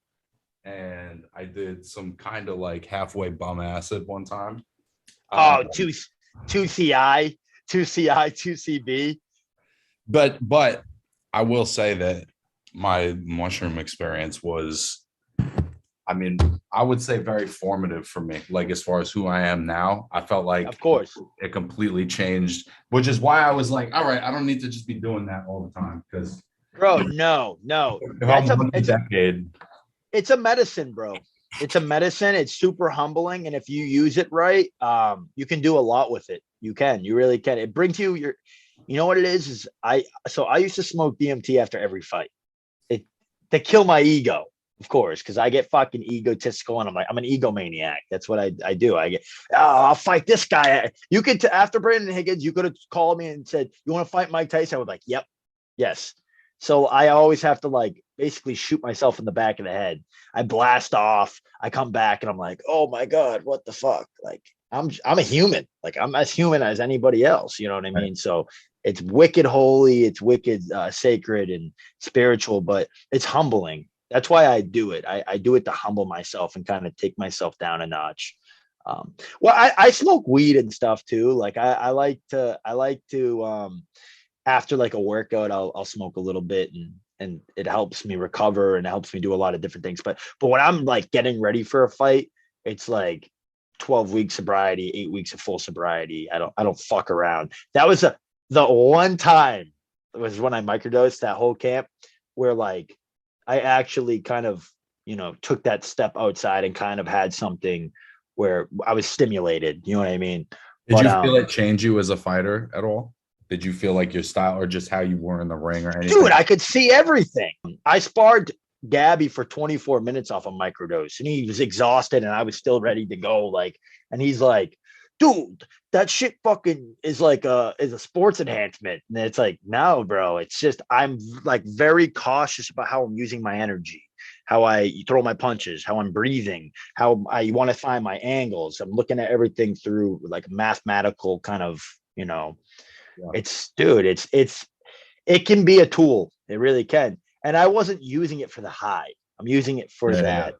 and I did some kind of like halfway bum acid one time. 2CI, 2CB. But I will say that my mushroom experience was, I mean, I would say very formative for me. Like as far as who I am now, I felt like, of course, it completely changed, which is why I was like, all right, I don't need to just be doing that all the time. Because, bro, no, it's a medicine, bro. It's a medicine. It's super humbling. And if you use it right, you can do a lot with it. You really can. It brings you you know what it is I used to smoke DMT after every fight. To kill my ego, of course, because I get fucking egotistical and I'm an egomaniac. That's what I do. I get, I'll fight this guy. You could, after Brandon Higgins, you could have called me and said, you want to fight Mike Tyson? I was like, yep, yes. So I always have to like basically shoot myself in the back of the head. I blast off. I come back and I'm like, oh my God, what the fuck? Like I'm a human. Like I'm as human as anybody else. You know what I mean? So it's wicked holy. It's wicked sacred and spiritual, but it's humbling. That's why I do it. I do it to humble myself and kind of take myself down a notch. Well, I smoke weed and stuff too. Like I like to after like a workout, I'll smoke a little bit and it helps me recover and it helps me do a lot of different things. But when I'm like getting ready for a fight, it's like 12 weeks sobriety, 8 weeks of full sobriety. I don't fuck around. That was the one time was when I microdosed that whole camp where like I actually kind of, took that step outside and kind of had something where I was stimulated. You know what I mean? Did you feel it change you as a fighter at all? Did you feel like your style or just how you were in the ring or anything? Dude, I could see everything. I sparred Gabby for 24 minutes off a microdose and he was exhausted and I was still ready to go. Like, and he's like, dude, that shit fucking is like is a sports enhancement. And it's like, no, bro, it's just, I'm like very cautious about how I'm using my energy, how I throw my punches, how I'm breathing, how I want to find my angles. I'm looking at everything through like mathematical kind of, it can be a tool. It really can. And I wasn't using it for the high. I'm using it for that.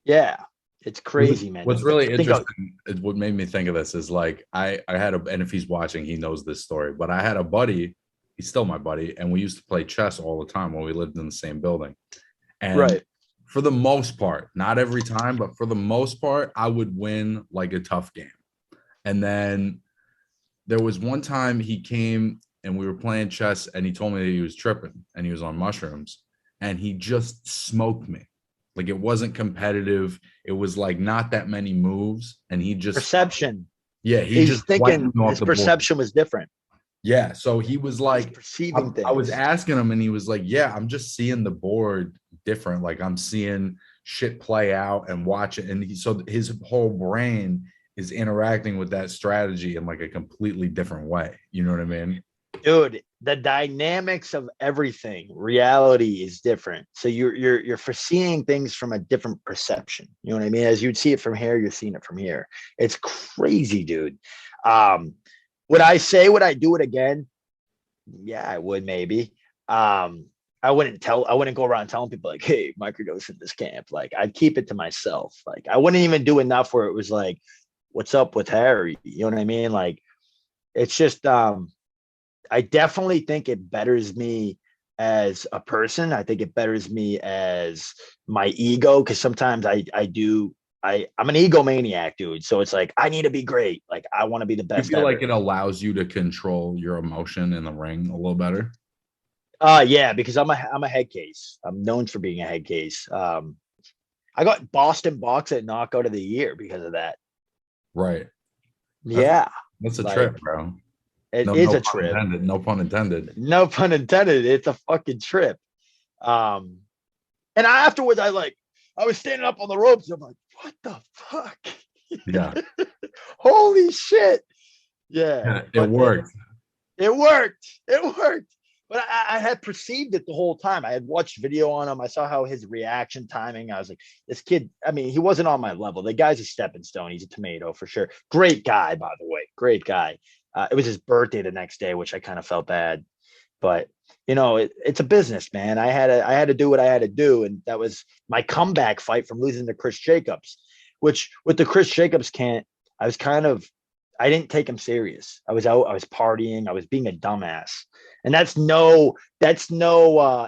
Yeah. It's crazy, man. What's really interesting is what made me think of this is like I had and if he's watching, he knows this story, but I had a buddy, he's still my buddy, and we used to play chess all the time when we lived in the same building. And for the most part, not every time, but for the most part, I would win like a tough game. And then there was one time he came and we were playing chess and he told me that he was tripping and he was on mushrooms and he just smoked me. Like it wasn't competitive. It was like not that many moves. And he just perception. Yeah. He's thinking his perception was different. Yeah. So he was like perceiving things. I was asking him and he was like, yeah, I'm just seeing the board different. Like I'm seeing shit play out and watch it. And so his whole brain is interacting with that strategy in like a completely different way. You know what I mean? Dude, the dynamics of everything, reality is different. So you're foreseeing things from a different perception. You know what I mean? As you'd see it from here, you're seeing it from here. It's crazy, dude. Would I do it again? Yeah, I would maybe. I wouldn't go around telling people like, hey, microdose in this camp. Like I'd keep it to myself. Like I wouldn't even do enough where it was like, what's up with Harry? You know what I mean? Like it's just I definitely think it betters me as a person. I think it betters me as my ego. Cause sometimes I'm an egomaniac, dude. So it's like, I need to be great. Like I want to be the best. You feel like it allows you to control your emotion in the ring a little better? Yeah, because I'm a head case. I'm known for being a head case. I got Boston Box at Knockout of the Year because of that. Right. Yeah. That's a trip, bro. It is a trip. No pun intended. No pun intended. It's a fucking trip. And afterwards, I was standing up on the ropes. I'm like, what the fuck? Yeah. Holy shit. Yeah. It worked. It worked. But I had perceived it the whole time. I had watched video on him. I saw how his reaction timing. I was like, this kid, I mean, he wasn't on my level. The guy's a stepping stone. He's a tomato for sure. Great guy, by the way. Great guy. It was his birthday the next day, which I kind of felt bad. But, it's a business, man. I had to do what I had to do. And that was my comeback fight from losing to Chris Jacobs, which with the Chris Jacobs I didn't take him serious. I was out, I was partying, I was being a dumbass. And that's no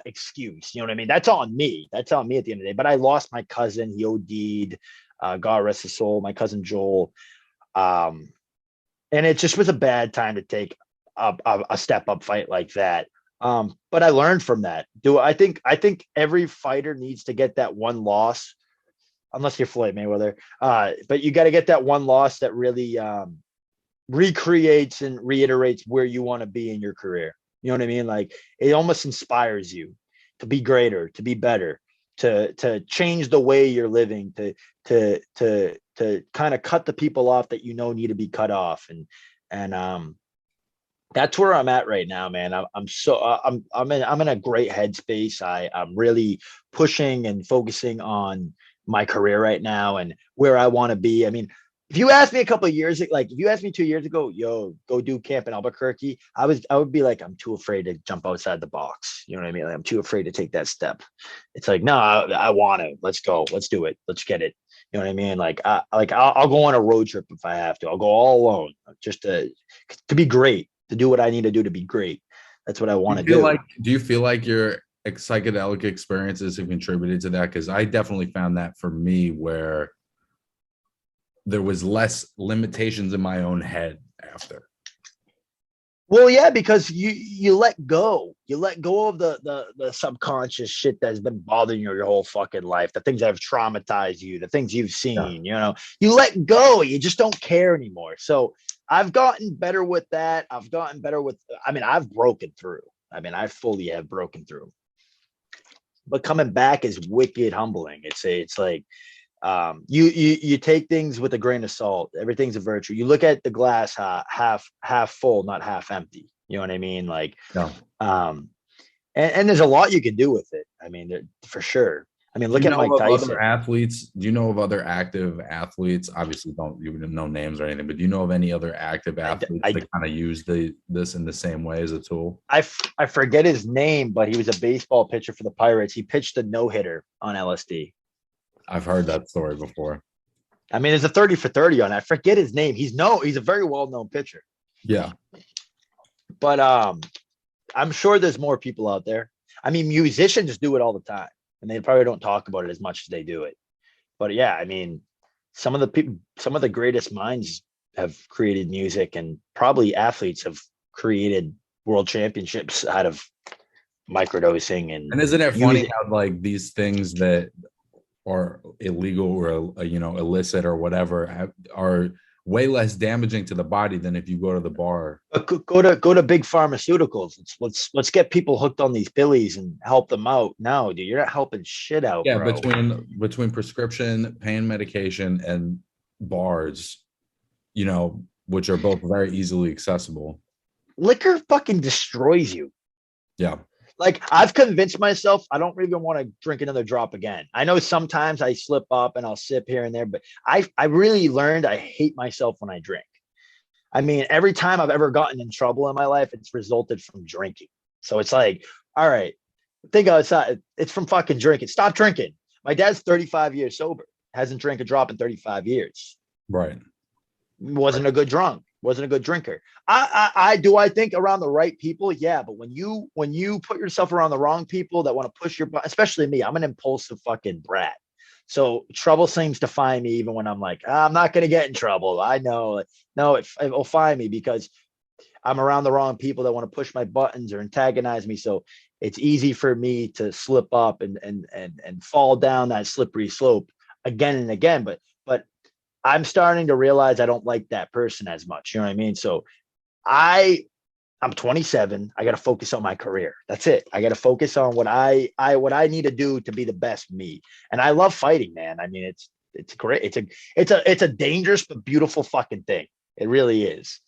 excuse. You know what I mean? That's on me. That's on me at the end of the day. But I lost my cousin. He OD'd. God rest his soul. My cousin Joel. And it just was a bad time to take a step up fight like that. But I learned from that. I think every fighter needs to get that one loss, unless you're Floyd Mayweather. But you got to get that one loss that really recreates and reiterates where you want to be in your career. You know what I mean? Like it almost inspires you to be greater, to be better, to change the way you're living, to kind of cut the people off that need to be cut off. And that's where I'm at right now, man. I'm in a great headspace. I'm really pushing and focusing on my career right now and where I want to be. I mean, if you asked me a couple of years, if you asked me 2 years ago, yo, go do camp in Albuquerque, I would be like, I'm too afraid to jump outside the box. You know what I mean? Like, I'm too afraid to take that step. It's like, no, I want to. Let's go. Let's do it. Let's get it. You know what I mean? I'll go on a road trip if I have to. I'll go all alone just to be great, to do what I need to do to be great. That's what I want to do. Do you feel like your psychedelic experiences have contributed to that? Because I definitely found that for me where there was less limitations in my own head after. Well, yeah, because you let go. You let go of the subconscious shit that's been bothering you your whole fucking life, the things that have traumatized you, the things you've seen, you let go. You just don't care anymore. So I've gotten better with that. I've gotten better with, I've broken through. I fully have broken through. But coming back is wicked humbling. It's like you take things with a grain of salt. Everything's a virtue. You look at the glass half full, not half empty. You know what I mean? Like, and there's a lot you can do with it. For sure. Look at Mike Tyson. Other athletes? Do you know of other active athletes? Obviously, you don't know names or anything, but do you know of any other active athletes that kind of use this in the same way as a tool? I forget his name, but he was a baseball pitcher for the Pirates. He pitched a no-hitter on LSD. I've heard that story before. There's a 30 for 30 on it. I forget his name. He's a very well-known pitcher. Yeah. But I'm sure there's more people out there. Musicians do it all the time, and they probably don't talk about it as much as they do it. But yeah, some of the greatest minds have created music, and probably athletes have created world championships out of microdosing. And isn't it funny how like these things that are illegal or illicit or whatever are way less damaging to the body than if you go to the bar. Go to big pharmaceuticals. Let's get people hooked on these pillies and help them out. No, dude, you're not helping shit out. Yeah, bro. between prescription, pain medication, and bars, which are both very easily accessible. Liquor fucking destroys you. Yeah. Like, I've convinced myself I don't even want to drink another drop again. I know sometimes I slip up and I'll sip here and there, but I really learned I hate myself when I drink. Every time I've ever gotten in trouble in my life, it's resulted from drinking. So it's like, all right, think outside. It's from fucking drinking. Stop drinking. My dad's 35 years sober. Hasn't drank a drop in 35 years. Right. Wasn't a good drunk. Wasn't a good drinker. I think around the right people, yeah. But when you put yourself around the wrong people that want to push your butt, especially me, I'm an impulsive fucking brat. So trouble seems to find me even when I'm like, I'm not going to get in trouble. I know. No, it will find me because I'm around the wrong people that want to push my buttons or antagonize me. So it's easy for me to slip up and fall down that slippery slope again and again. But I'm starting to realize I don't like that person as much. You know what I mean? So I'm 27. I got to focus on my career. That's it. I got to focus on what I need to do to be the best me. And I love fighting, man. It's great. It's a dangerous but beautiful fucking thing. It really is.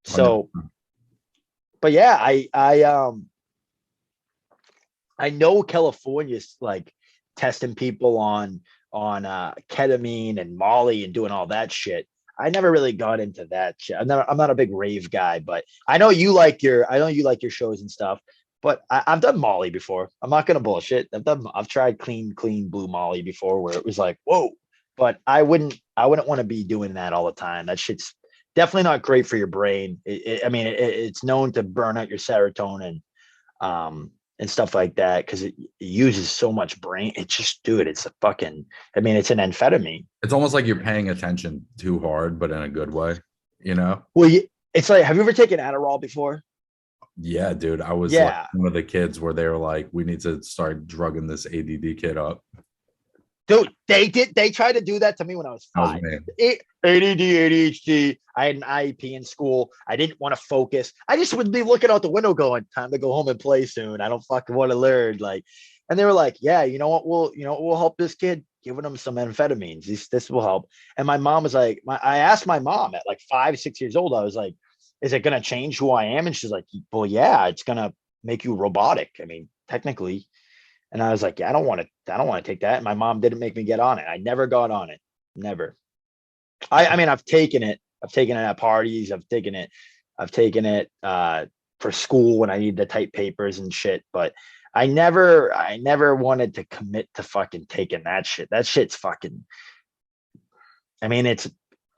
So, but yeah, I know California's like testing people on ketamine and Molly and doing all that shit. I never really got into that shit. I'm not a big rave guy, but I know you like your shows and stuff. But I've done Molly before. I'm not gonna bullshit. I've tried clean blue Molly before, where it was like, whoa. But I wouldn't want to be doing that all the time. That shit's definitely not great for your brain. It's known to burn out your serotonin. And stuff like that, because it uses so much brain. It's just, dude, it's a fucking, it's an amphetamine. It's almost like you're paying attention too hard, but in a good way, Well, it's like, have you ever taken Adderall before? Yeah, dude. I was like one of the kids where they were like, we need to start drugging this ADD kid up. Dude, they tried to do that to me when I was 5. ADD, ADHD. I had an IEP in school. I didn't want to focus. I just would be looking out the window going, time to go home and play soon. I don't fucking want to learn. And they were like, yeah, you know what will help this kid? Giving him some amphetamines. This will help. And my mom was like, I asked my mom at like 5, 6 years old, I was like, is it going to change who I am? And she's like, well, yeah, it's going to make you robotic. Technically. And I was like, yeah, I don't want to take that. And my mom didn't make me get on it. I never got on it. Never. I've taken it. I've taken it at parties. I've taken it for school when I need to type papers and shit. But I never wanted to commit to fucking taking that shit. That shit's fucking, it's an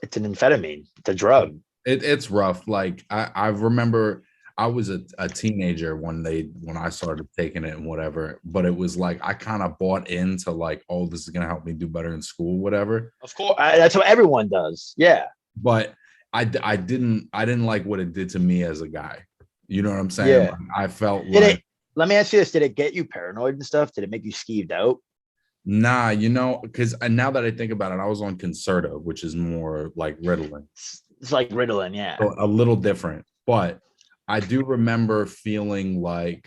amphetamine. It's a drug. It's rough. Like I remember I was a teenager when I started taking it and whatever, but it was like I kind of bought into like, oh, this is gonna help me do better in school, whatever. Of course, that's what everyone does. Yeah, But I didn't like what it did to me as a guy. You know what I'm saying? yeah. Like, I felt Did like it? Let me ask you this: did it get you paranoid and stuff? Did it make you skeeved out? nah, because now that I think about it, I was on Concerta, which is more like Ritalin. It's like Ritalin, yeah. So a little different, but I do remember feeling like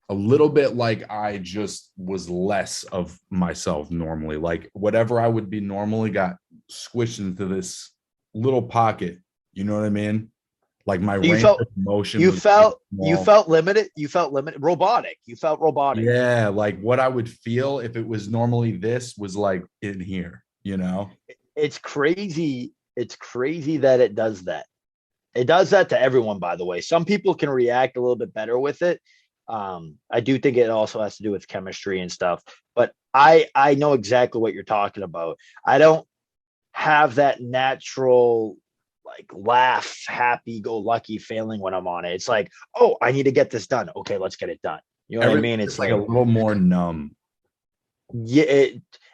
a little bit like I just was less of myself normally. Like whatever I would be normally got squished into this little pocket. You know what I mean? Like my You range felt of motion. you was really felt you small. felt limited. You felt limited. Robotic. You felt robotic. Yeah, like what I would feel if it was normally this was like in here, It's crazy. It's crazy that it does that. It does that to everyone, by the way. Some people can react a little bit better with it. I do think it also has to do with chemistry and stuff. But I know exactly what you're talking about. I don't have that natural like laugh, happy go lucky feeling when I'm on it. It's like, oh, I need to get this done. Okay, let's get it done. You know what I mean? Everything's It's like a like, little more numb. yeah,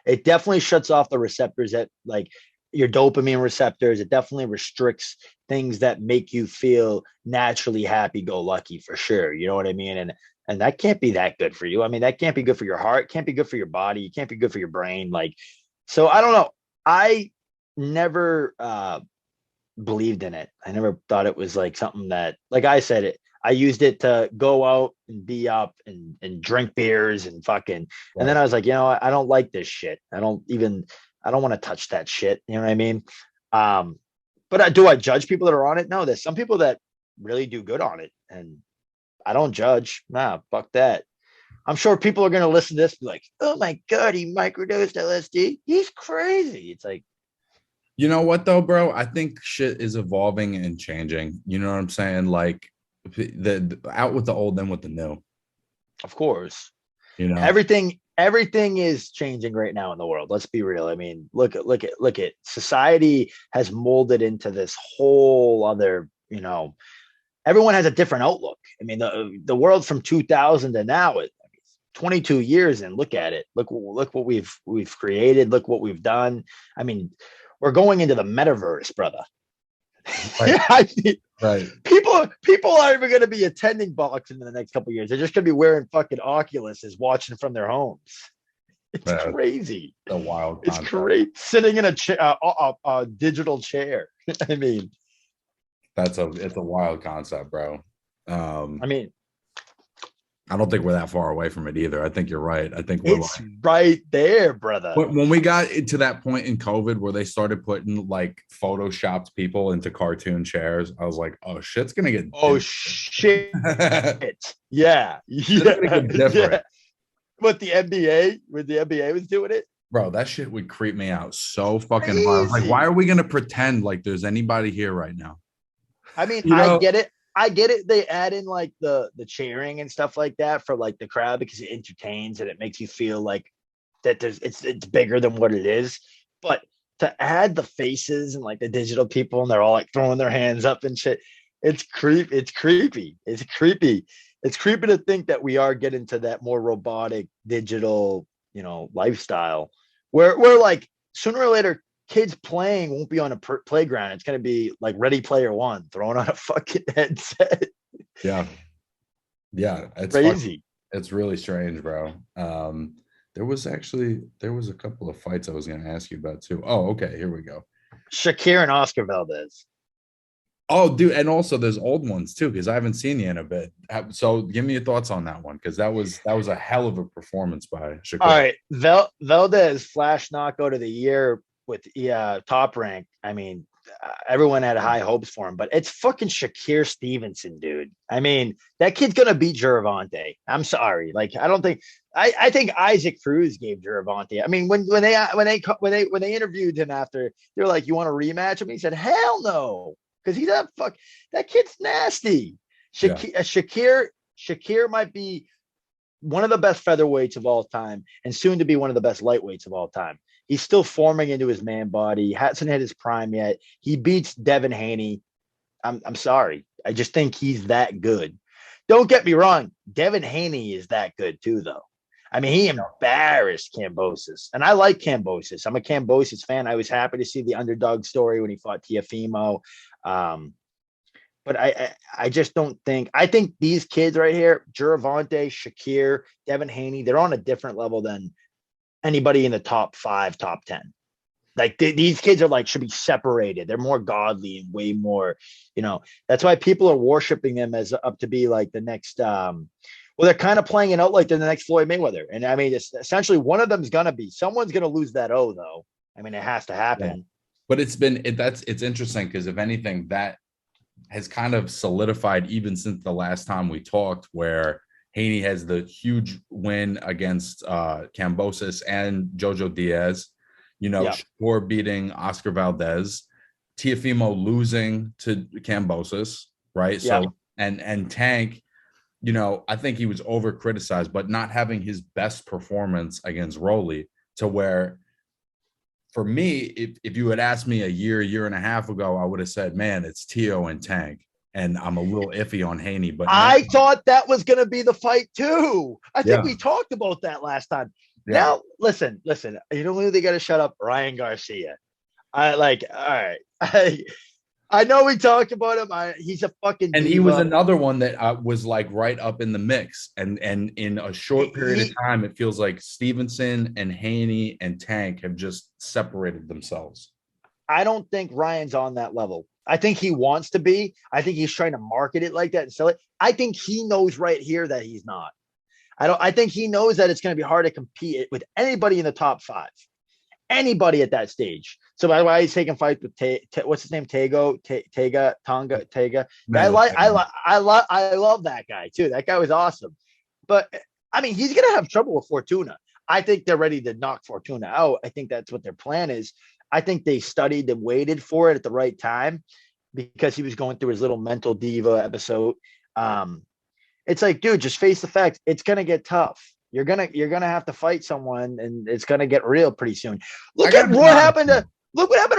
it definitely shuts off the receptors that like your dopamine receptors. It definitely restricts things that make you feel naturally happy go lucky for sure. You know what I mean? And that can't be that good for you. I mean, that can't be good for your heart, can't be good for your body, can't be good for your brain. Like, so I don't know. I never believed in it. I never thought it was like something that, like I said, I used it to go out and be up and drink beers and fucking. And then Right. I was like, I don't like this shit. I don't want to touch that shit. You know what I mean? But do I judge people that are on it? No, there's some people that really do good on it, and I don't judge. Nah, fuck that. I'm sure people are gonna listen to this, be like, "Oh my god, he microdosed LSD. He's crazy." It's like, You know what though, bro? I think shit is evolving and changing. You know what I'm saying? Like the out with the old, then with the new. of course, You know, everything is changing right now in the world. Let's be real. I mean, look at society has molded into this whole other, everyone has a different outlook. I mean, the world from 2000 to now, 22 years, and look at it. Look what we've created. Look what we've done. I mean, we're going into the metaverse, brother. right, I mean, right. people aren't even going to be attending boxing in the next couple of years. They're just going to be wearing fucking Oculuses, watching from their homes. It's crazy. A wild It's concept. great sitting in a digital chair. I mean, It's a wild concept, bro. I mean, I don't think we're that far away from it either. I think you're right. I think we're it's right there, brother. when we got to that point in COVID where they started putting like photoshopped people into cartoon chairs, I was like, oh, shit's gonna get Oh shit. Yeah. Gonna get different. Yeah. What the NBA, when the NBA was doing it? Bro, that shit would creep me out so fucking hard. I was like, why are we gonna pretend like there's anybody here right now? I mean, I get it. I get it. They add in like the cheering and stuff like that for like the crowd because it entertains and it makes you feel like that it's bigger than what it is. But to add the faces and like the digital people and they're all like throwing their hands up and shit, it's creepy. It's creepy. It's creepy. It's creepy to think that we are getting to that more robotic digital, lifestyle where we're like sooner or later kids playing won't be on a playground. It's going to be like Ready Player One, throwing on a fucking headset. Yeah. It's crazy. It's really strange, bro. There was a couple of fights I was going to ask you about too. Oh, okay. Here we go. Shakir and Oscar Valdez. Oh, dude, and also there's old ones too because I haven't seen you in a bit. So give me your thoughts on that one because that was a hell of a performance by Shakir. All right, Valdez flash knockout of the year with Top Rank. I mean, everyone had high hopes for him, but it's fucking Shakir Stevenson, dude. I mean, that kid's gonna beat Gervonta. I'm sorry, like I don't think. I think Isaac Cruz gave Gervonta. I mean, when they interviewed him after, they were like, "You want a rematch?" I mean, he said, "Hell no." Because he's that kid's nasty. Shakir might be one of the best featherweights of all time and soon to be one of the best lightweights of all time. He's still forming into his man body. He hasn't hit his prime yet. He beats Devin Haney. I'm sorry. I just think he's that good. Don't get me wrong. Devin Haney is that good too, though. I mean, he embarrassed Kambosos. And I like Kambosos. I'm a Kambosos fan. I was happy to see the underdog story when he fought Teofimo. But I just don't think – I think these kids right here, Giravante, Shakir, Devin Haney, they're on a different level than anybody in the top 5, top 10. Like these kids are like should be separated. They're more godly and way more, that's why people are worshiping them as up to be like the next they're kind of playing it out like they're the next Floyd Mayweather. And I mean, it's essentially one of them's gonna be someone's gonna lose that O though. I mean, it has to happen. Yeah. But it's interesting because if anything, that has kind of solidified even since the last time we talked, where Haney has the huge win against Kambosos and Jojo Diaz. Shakur beating Oscar Valdez, Teofimo losing to Kambosos, right? Yeah. So and Tank, I think he was over criticized, but not having his best performance against Rolly, to where for me, if you had asked me a year and a half ago, I would have said, man, it's Teo and Tank. And I'm a little iffy on Haney, but I thought that was going to be the fight too. I think we talked about that last time. Yeah. Now, listen. You know who they got to shut up? Ryan Garcia. All right. I know we talked about him. He's a fucking and diva. He was another one that was like right up in the mix. And in a short period of time, it feels like Stevenson and Haney and Tank have just separated themselves. I don't think Ryan's on that level. I think he wants to be. I think he's trying to market it like that and sell it. I think he knows right here that he's not. I think he knows that it's going to be hard to compete with anybody in the top 5, anybody at that stage. So that's why he's taking fights with what's his name? Tega. I love that guy too. That guy was awesome. But I mean, he's going to have trouble with Fortuna. I think they're ready to knock Fortuna out. I think that's what their plan is. I think they studied and waited for it at the right time because he was going through his little mental diva episode. It's like, dude, just face the facts. It's gonna get tough. You're gonna have to fight someone, and it's gonna get real pretty soon. Look what happened to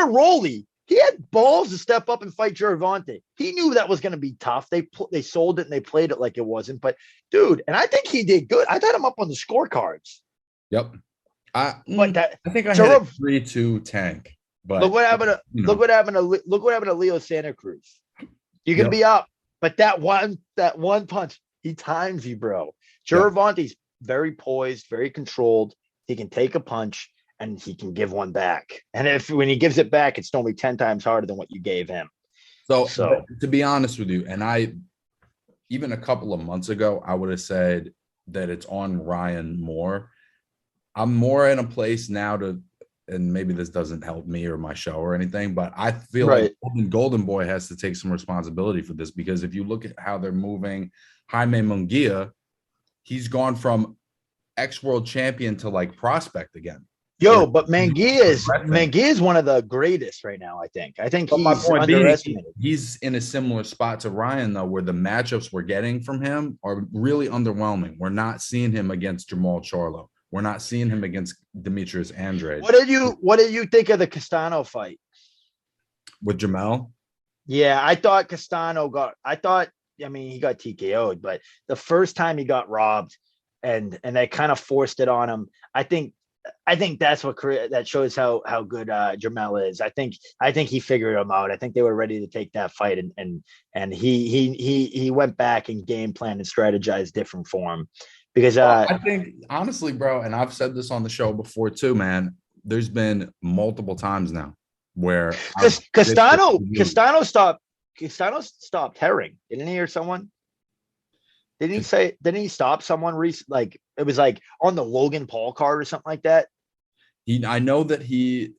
Rolly. He had balls to step up and fight Giravante. He knew that was gonna be tough. They sold it and they played it like it wasn't. But dude, and I think he did good. I got him up on the scorecards. Yep. I think I had a 3-2 Tank. But look what happened to Leo Santa Cruz. You can be up, but that one punch. He times you, bro. Giravante's very poised, very controlled. He can take a punch and he can give one back. And when he gives it back, it's normally 10 times harder than what you gave him. So to be honest with you, and even a couple of months ago, I would have said that it's on Ryan more. I'm more in a place now and maybe this doesn't help me or my show or anything, but I feel like Golden Boy has to take some responsibility for this, because if you look at how they're moving Jaime Munguia, he's gone from ex-world champion to like prospect again. But Munguia is one of the greatest right now, I think. I think he's underestimated. He's in a similar spot to Ryan, though, where the matchups we're getting from him are really underwhelming. We're not seeing him against Jamal Charlo. We're not seeing him against Demetrius Andrade. What did you think of the Castano fight with Jamal? Yeah, I thought Castano he got TKO'd, but the first time he got robbed and they kind of forced it on him. I think that's that shows how good Jamel is. I think he figured him out. I think they were ready to take that fight and he went back and game plan and strategized different for him. Because I think honestly, bro, and I've said this on the show before too, man, there's been multiple times now where Castano stopped Herring. Didn't he, or someone? Didn't he stop someone like it was like on the Logan Paul card or something like that? I know that I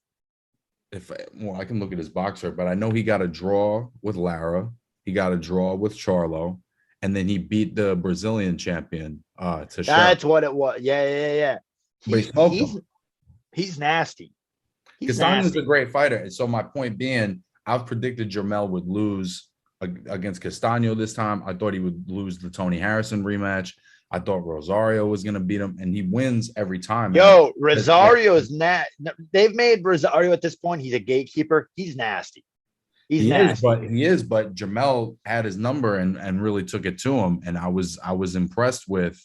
can look at his boxer, but I know he got a draw with Lara. He got a draw with Charlo. And then he beat the Brazilian champion. That's what it was. Yeah. He's nasty. Castano's a great fighter. And so my point being, I've predicted Jermell would lose against Castano this time. I thought he would lose the Tony Harrison rematch. I thought Rosario was going to beat him, and he wins every time. Rosario is they've made Rosario at this point. He's a gatekeeper. He's nasty. He's He nasty. is, but Jamel had his number and really took it to him. And I was impressed with,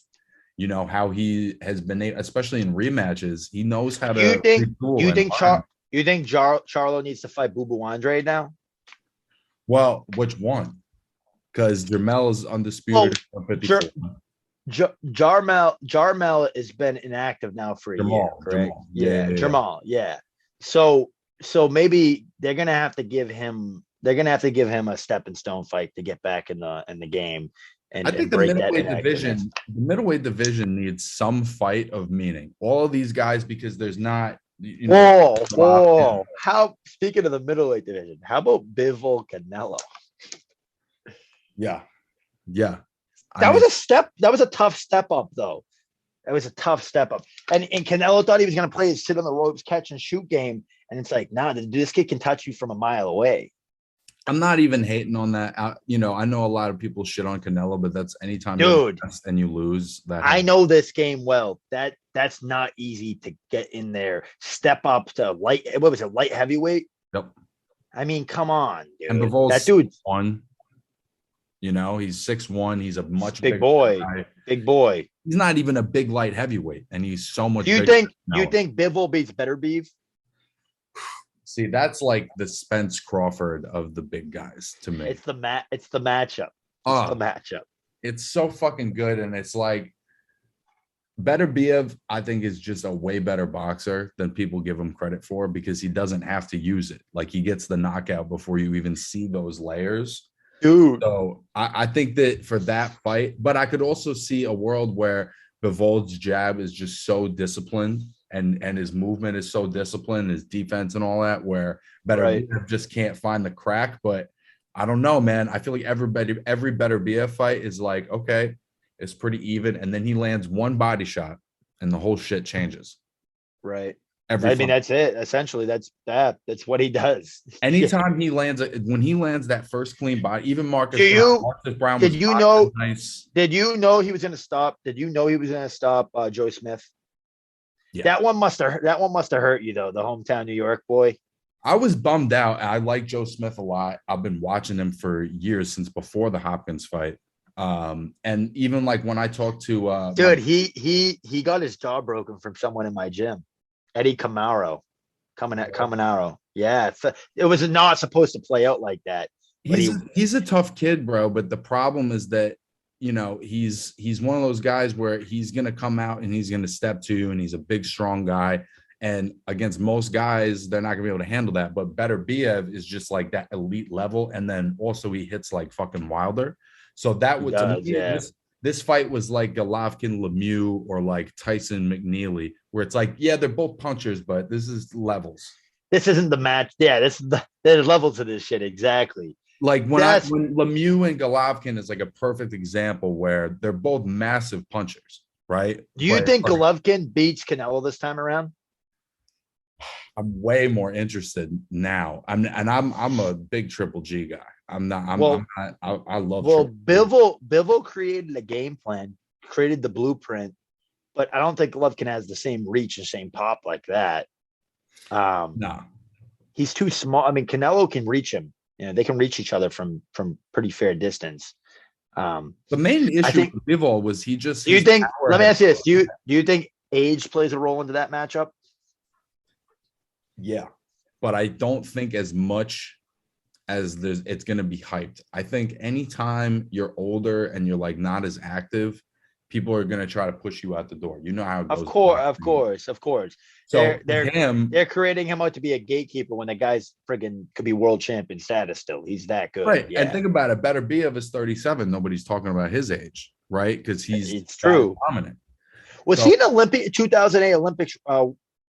how he has been, especially in rematches. He knows how Do you to think? Do retool you and think learn. Charlo needs to fight Boo Boo Andre now? Well, which one? Because Jamel is undisputed at 154. Jarmel has been inactive now for a year, correct? Jamal. Yeah, Yeah. Jamal. Yeah. So maybe they're gonna have to give him. They're gonna have to give him a stepping stone fight to get back in the game I and think the break that middleweight inactiveness. division needs some fight of meaning. All of these guys, because there's not, Whoa! How speaking of the middleweight division, how about Bivol Canelo? Yeah. That was a step. That was a tough step up, though. That was a tough step up. And Canelo thought he was going to play his sit on the ropes, catch and shoot game. And it's like, nah, this kid can touch you from a mile away. I'm not even hating on that. I know a lot of people shit on Canelo, but that's anytime Dude, and you lose. I know this game well. That's not easy to get in there. Step up to light. What was it? Light heavyweight. Yep. I mean, come on, dude. And Bivol's that dude. One. He's 6'1". He's a much big bigger boy. guy. Big boy. He's not even a big light heavyweight, and he's so much. Do you think Bivol beats Better Beef? See, that's like the Spence Crawford of the big guys to me. It's the matchup. It's the matchup. It's so fucking good, and it's like Better Biev, I think, is just a way better boxer than people give him credit for because he doesn't have to use it. Like he gets the knockout before you even see those layers. Dude. So I think that for that fight, but I could also see a world where Bivol's jab is just so disciplined and his movement is so disciplined, his defense and all that, where Better just can't find the crack. But I don't know, man. I feel like every Better BF fight is like, okay, it's pretty even. And then he lands one body shot and the whole shit changes. Right. That's it. Essentially, that's what he does. Anytime he lands, when he lands that first clean body, even Marcus Brown. Did you know he was going to stop? Did you know he was going to stop Joe Smith? Yeah. That one must have hurt you though. The hometown New York boy. I was bummed out. I like Joe Smith a lot. I've been watching him for years since before the Hopkins fight. And even like when I talked to dude, he got his jaw broken from someone in my gym. Eddie Camaro, Caminaro. Yeah, it was not supposed to play out like that. He's a tough kid, bro. But the problem is that he's one of those guys where he's gonna come out and he's gonna step to you, and he's a big, strong guy. And against most guys, they're not gonna be able to handle that. But Better Biev is just like that elite level, and then also he hits like fucking Wilder. So that would this fight was like Golovkin Lemieux or like Tyson McNeely, where it's like, yeah, they're both punchers, but this is levels. This isn't the match. Yeah, there's levels to this shit. Exactly. Like when Lemieux and Golovkin is like a perfect example where they're both massive punchers, right? Do you think Golovkin beats Canelo this time around? I'm way more interested now. I'm a big Triple G guy. I love. Well, Bivol created a game plan, created the blueprint, but I don't think Golovkin has the same reach and same pop like that. No, he's too small. I mean, Canelo can reach him. They can reach each other from pretty fair distance. The main issue with Bivol was he just. Do you think? Let me ask you this: Do you think age plays a role into that matchup? Yeah, but I don't think as much as it's going to be hyped. I think anytime you're older and you're like not as active, people are going to try to push you out the door. You know how it goes. Of course. So they're creating him out to be a gatekeeper when the guy's friggin' could be world champion status still. He's that good. Right. Yeah. And think about it. Better Biev is 37. Nobody's talking about his age, right? Because it's true. Dominant. Was he an 2008 Olympic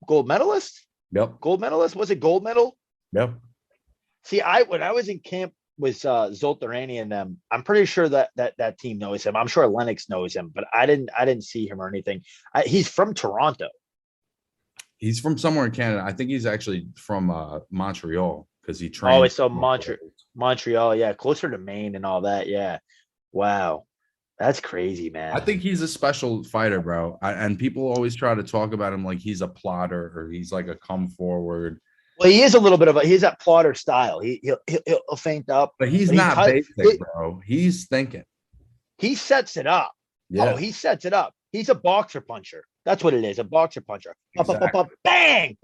gold medalist? Yep. Gold medalist? Was it gold medal? Yep. See, when I was in camp with Zoltarani and them, I'm pretty sure that team knows him. I'm sure Lennox knows him, but I didn't see him or anything. He's from Toronto. He's from somewhere in Canada. I think he's actually from Montreal because he trained. Oh, it's so Montreal, yeah, closer to Maine and all that. Yeah, wow, that's crazy, man. I think he's a special fighter, bro. And people always try to talk about him like he's a plotter or he's like a come forward. Well, he is a little bit of he's that plotter style. He'll feint up, But he's but not basic, bro. He's thinking. he sets it up. Yeah. Oh, he sets it up. He's a boxer puncher. That's what it is, a boxer puncher. Exactly. Bang,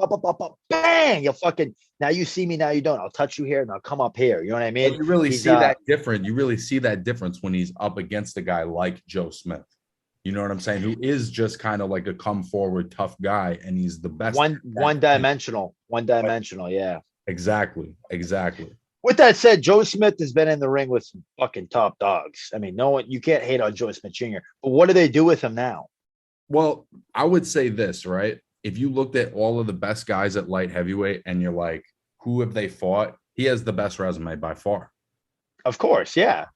bang. You'll fucking, now you see me, now you don't. I'll touch you here and I'll come up here. You know what I mean? But you really see that different. You really see that difference when he's up against a guy like Joe Smith. You know what I'm saying? Who is just kind of like a come forward tough guy, and he's the best. One dimensional. Yeah. Exactly. With that said, Joe Smith has been in the ring with some fucking top dogs. I mean, no one, you can't hate on Joe Smith Jr. But what do they do with him now? Well, I would say this, right? If you looked at all of the best guys at light heavyweight and you're like, who have they fought? He has the best resume by far. Of course, yeah.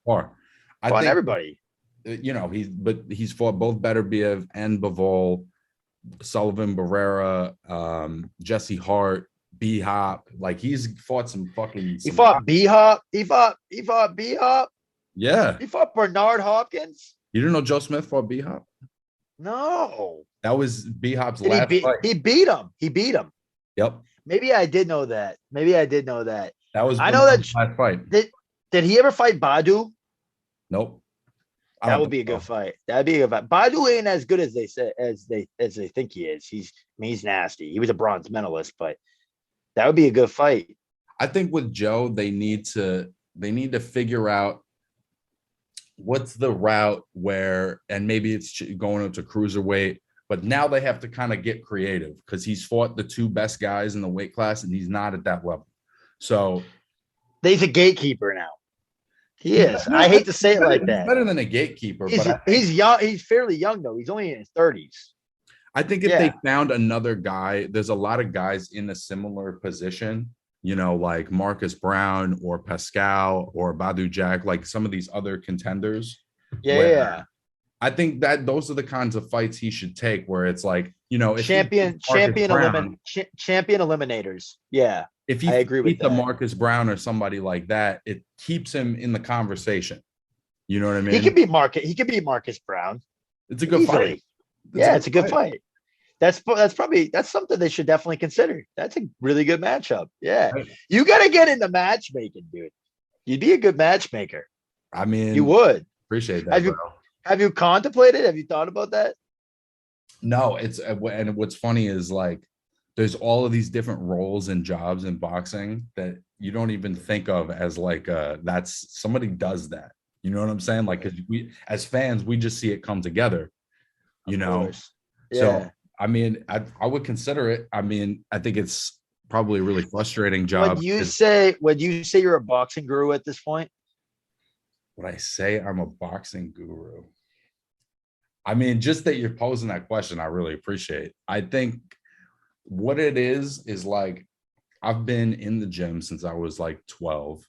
I think everybody. You know, he's fought both Beterbiev and Bivol, Sullivan Barrera, Jesse Hart, B-Hop. Like, he's fought some fucking. He fought B-Hop. He fought B-Hop. Yeah. He fought Bernard Hopkins. You didn't know Joe Smith fought B-Hop? No. That was B-Hop's last fight. He beat him. Yep. Maybe I did know that. That was I know that last fight. Did he ever fight Badu? Nope. That would be a good fight. That'd be a good fight. Badu ain't as good as they say as they think he is. He's nasty. He was a bronze medalist, but that would be a good fight. I think with Joe, they need to figure out what's the route where, and maybe it's going up to cruiserweight, but now they have to kind of get creative because he's fought the two best guys in the weight class and he's not at that level. So he's a gatekeeper now. He is. I hate to say it like that. Better than a gatekeeper. He's young. He's fairly young though. He's only in his 30s. I think if they found another guy, there's a lot of guys in a similar position, you know, like Marcus Brown or Pascal or Badu Jack, like some of these other contenders. Yeah. I think that those are the kinds of fights he should take where it's like, you know, if champion eliminators. Yeah. If he agree with the Marcus Brown or somebody like that, it keeps him in the conversation. You know what I mean? He could be Marcus Brown. It's a good fight. It's a good fight. That's something they should definitely consider. That's a really good matchup. Yeah. Right. You got to get into matchmaking, dude. You'd be a good matchmaker. I mean, you would. Appreciate that. Have you contemplated? Have you thought about that? No, and what's funny is like there's all of these different roles and jobs in boxing that you don't even think of as like that's somebody does that. You know what I'm saying? Like, because we as fans, we just see it come together. You know, so I mean, I would consider it. I mean, I think it's probably a really frustrating job. Would you say you're a boxing guru at this point? Would I say I'm a boxing guru? I mean, just that you're posing that question, I really appreciate. I think what it is like I've been in the gym since I was like 12.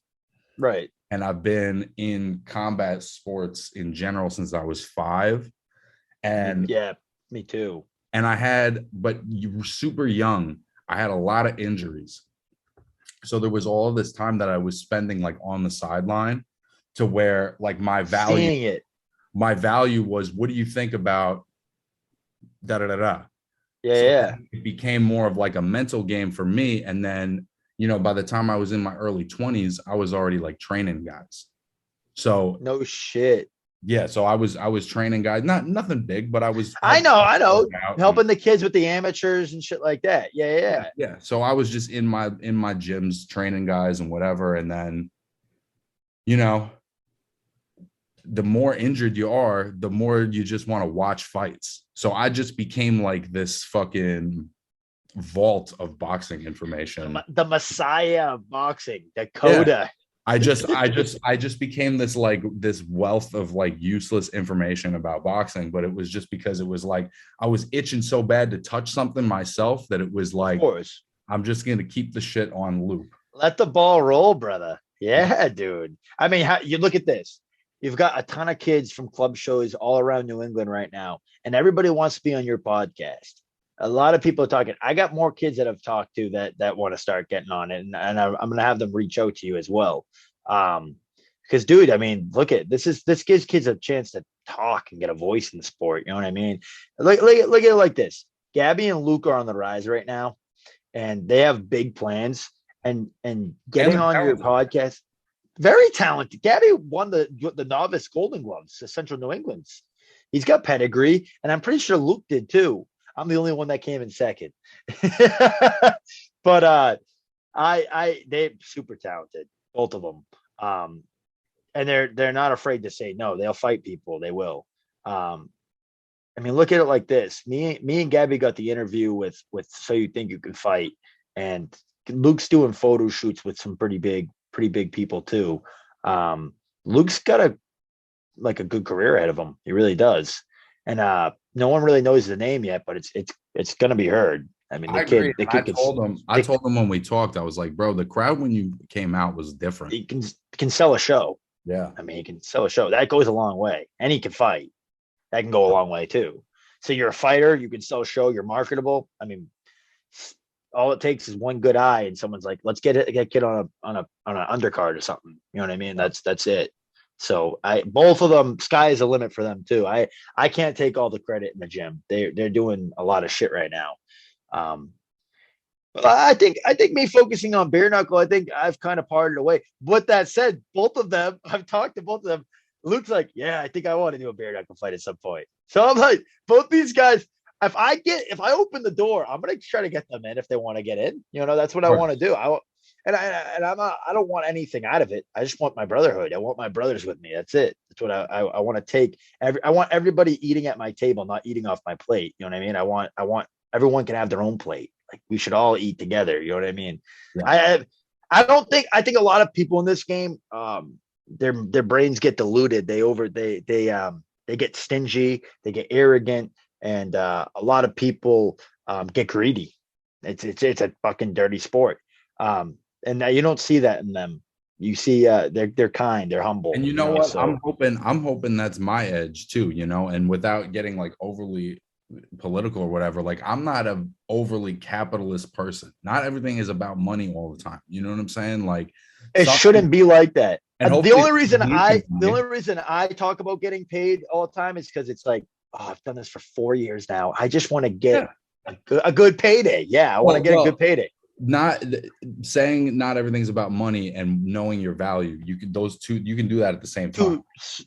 Right. And I've been in combat sports in general since I was 5. And yeah, me too. And but you were super young. I had a lot of injuries. So there was all this time that I was spending like on the sideline to where like my value. Seeing it. My value was, what do you think about da-da-da-da? Yeah. It became more of like a mental game for me. And then, you know, by the time I was in my early 20s, I was already like training guys. So no shit. Yeah. So I was training guys, nothing big, but I was. I know. Helping the kids with the amateurs and shit like that. Yeah. Yeah. So I was just in my gyms training guys and whatever. And then, you know, the more injured you are, the more you just want to watch fights. So I just became like this fucking vault of boxing information. The messiah of boxing, Dakota. Yeah. I just became this wealth of like useless information about boxing, but it was just because it was like I was itching so bad to touch something myself that it was like, of course, I'm just going to keep the shit on loop. Let the ball roll, brother. Yeah, dude. I mean, you look at this. You've got a ton of kids from club shows all around New England right now, and everybody wants to be on your podcast. A lot of people are talking. I got more kids that I've talked to that want to start getting on it, and I'm going to have them reach out to you as well. Because, dude, I mean, look at this gives kids a chance to talk and get a voice in the sport. You know what I mean? Look at it like this. Gabby and Luke are on the rise right now, and they have big plans. And getting they're on your talented. podcast, very talented. Gabby won the novice Golden Gloves, the Central New England's. He's got pedigree, and I'm pretty sure Luke did too. I'm the only one that came in second. But they're super talented, both of them. And they're not afraid to say no. They'll fight people. They will. I mean, look at it like this. Me and Gabby got the interview with So You Think You Can Fight, and Luke's doing photo shoots with some pretty big people too. Luke's got a good career ahead of him. He really does. And no one really knows the name yet, but it's gonna be heard. I mean, I the agree. kid I told him when we talked, I was like, bro, the crowd when you came out was different. he can sell a show. Yeah. I mean, he can sell a show. That goes a long way. And he can fight. That can go a long way too. So you're a fighter, you can sell a show, you're marketable. I mean, all it takes is one good eye, and someone's like, let's get kid on an undercard or something. You know what I mean? That's it. So both of them, sky is the limit for them too. I can't take all the credit in the gym. They're doing a lot of shit right now. But I think me focusing on bare knuckle, I think I've kind of parted away. But that said, both of them, I've talked to both of them. Luke's like, yeah, I think I want to do a bare knuckle fight at some point. So I'm like, both these guys, if I open the door, I'm gonna try to get them in if they want to get in. You know, that's what I want to do. I don't want anything out of it. I just want my brotherhood. I want my brothers with me. That's it. That's what I want to take. I want everybody eating at my table, not eating off my plate. You know what I mean? I want everyone can have their own plate. Like we should all eat together. You know what I mean? Yeah. I think a lot of people in this game, their brains get diluted. They get stingy. They get arrogant. And a lot of people get greedy. It's a fucking dirty sport. And you don't see that in them. You see, they're kind, they're humble. And you know what? So, I'm hoping that's my edge too. You know, and without getting like overly political or whatever, like I'm not a overly capitalist person. Not everything is about money all the time. You know what I'm saying? Like it shouldn't be like that. And the only reason I talk about getting paid all the time is because it's like, oh, I've done this for 4 years now. I just want to get a good payday. Yeah, I want to get a good payday. Not saying not everything's about money and knowing your value. You can do that at the same time.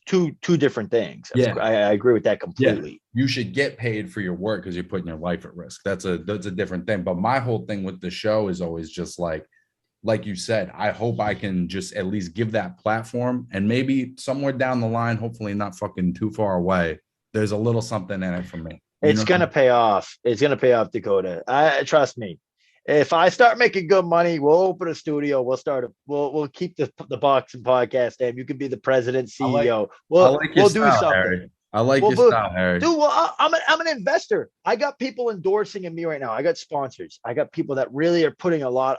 Two different things. Yeah, I agree with that completely. Yeah. You should get paid for your work because you're putting your life at risk. That's a different thing. But my whole thing with the show is always just like you said, I hope I can just at least give that platform, and maybe somewhere down the line, hopefully not fucking too far away, there's a little something in it for me. It's going to pay off. It's going to pay off, Dakota. Trust me. If I start making good money, we'll open a studio. We'll keep the boxing podcast name. You can be the president, CEO. We'll do something. Harry. I like your style, Harry. Dude, I'm an investor. I got people endorsing in me right now. I got sponsors. I got people that really are putting a lot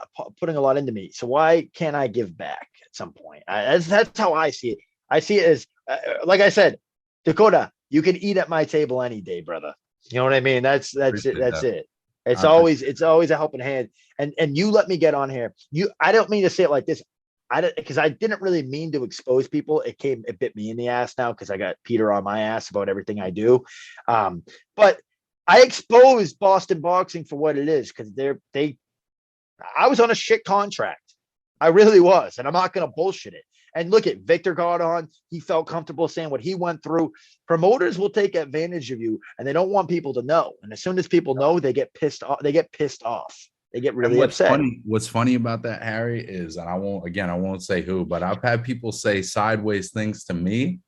into me. So why can't I give back at some point? That's how I see it. I see it as, like I said, Dakota, you can eat at my table any day, brother. You know what I mean? That's it. That's it. It's always a helping hand. And you let me get on here. I don't mean to say it like this. Because I didn't really mean to expose people. It bit me in the ass now because I got Peter on my ass about everything I do. But I exposed Boston Boxing for what it is because I was on a shit contract. I really was, and I'm not going to bullshit it. And look at Victor got on. He felt comfortable saying what he went through. Promoters will take advantage of you, and they don't want people to know. And as soon as people know, they get pissed off. They get really upset. What's funny about that, Harry, is, and I won't say who, but I've had people say sideways things to me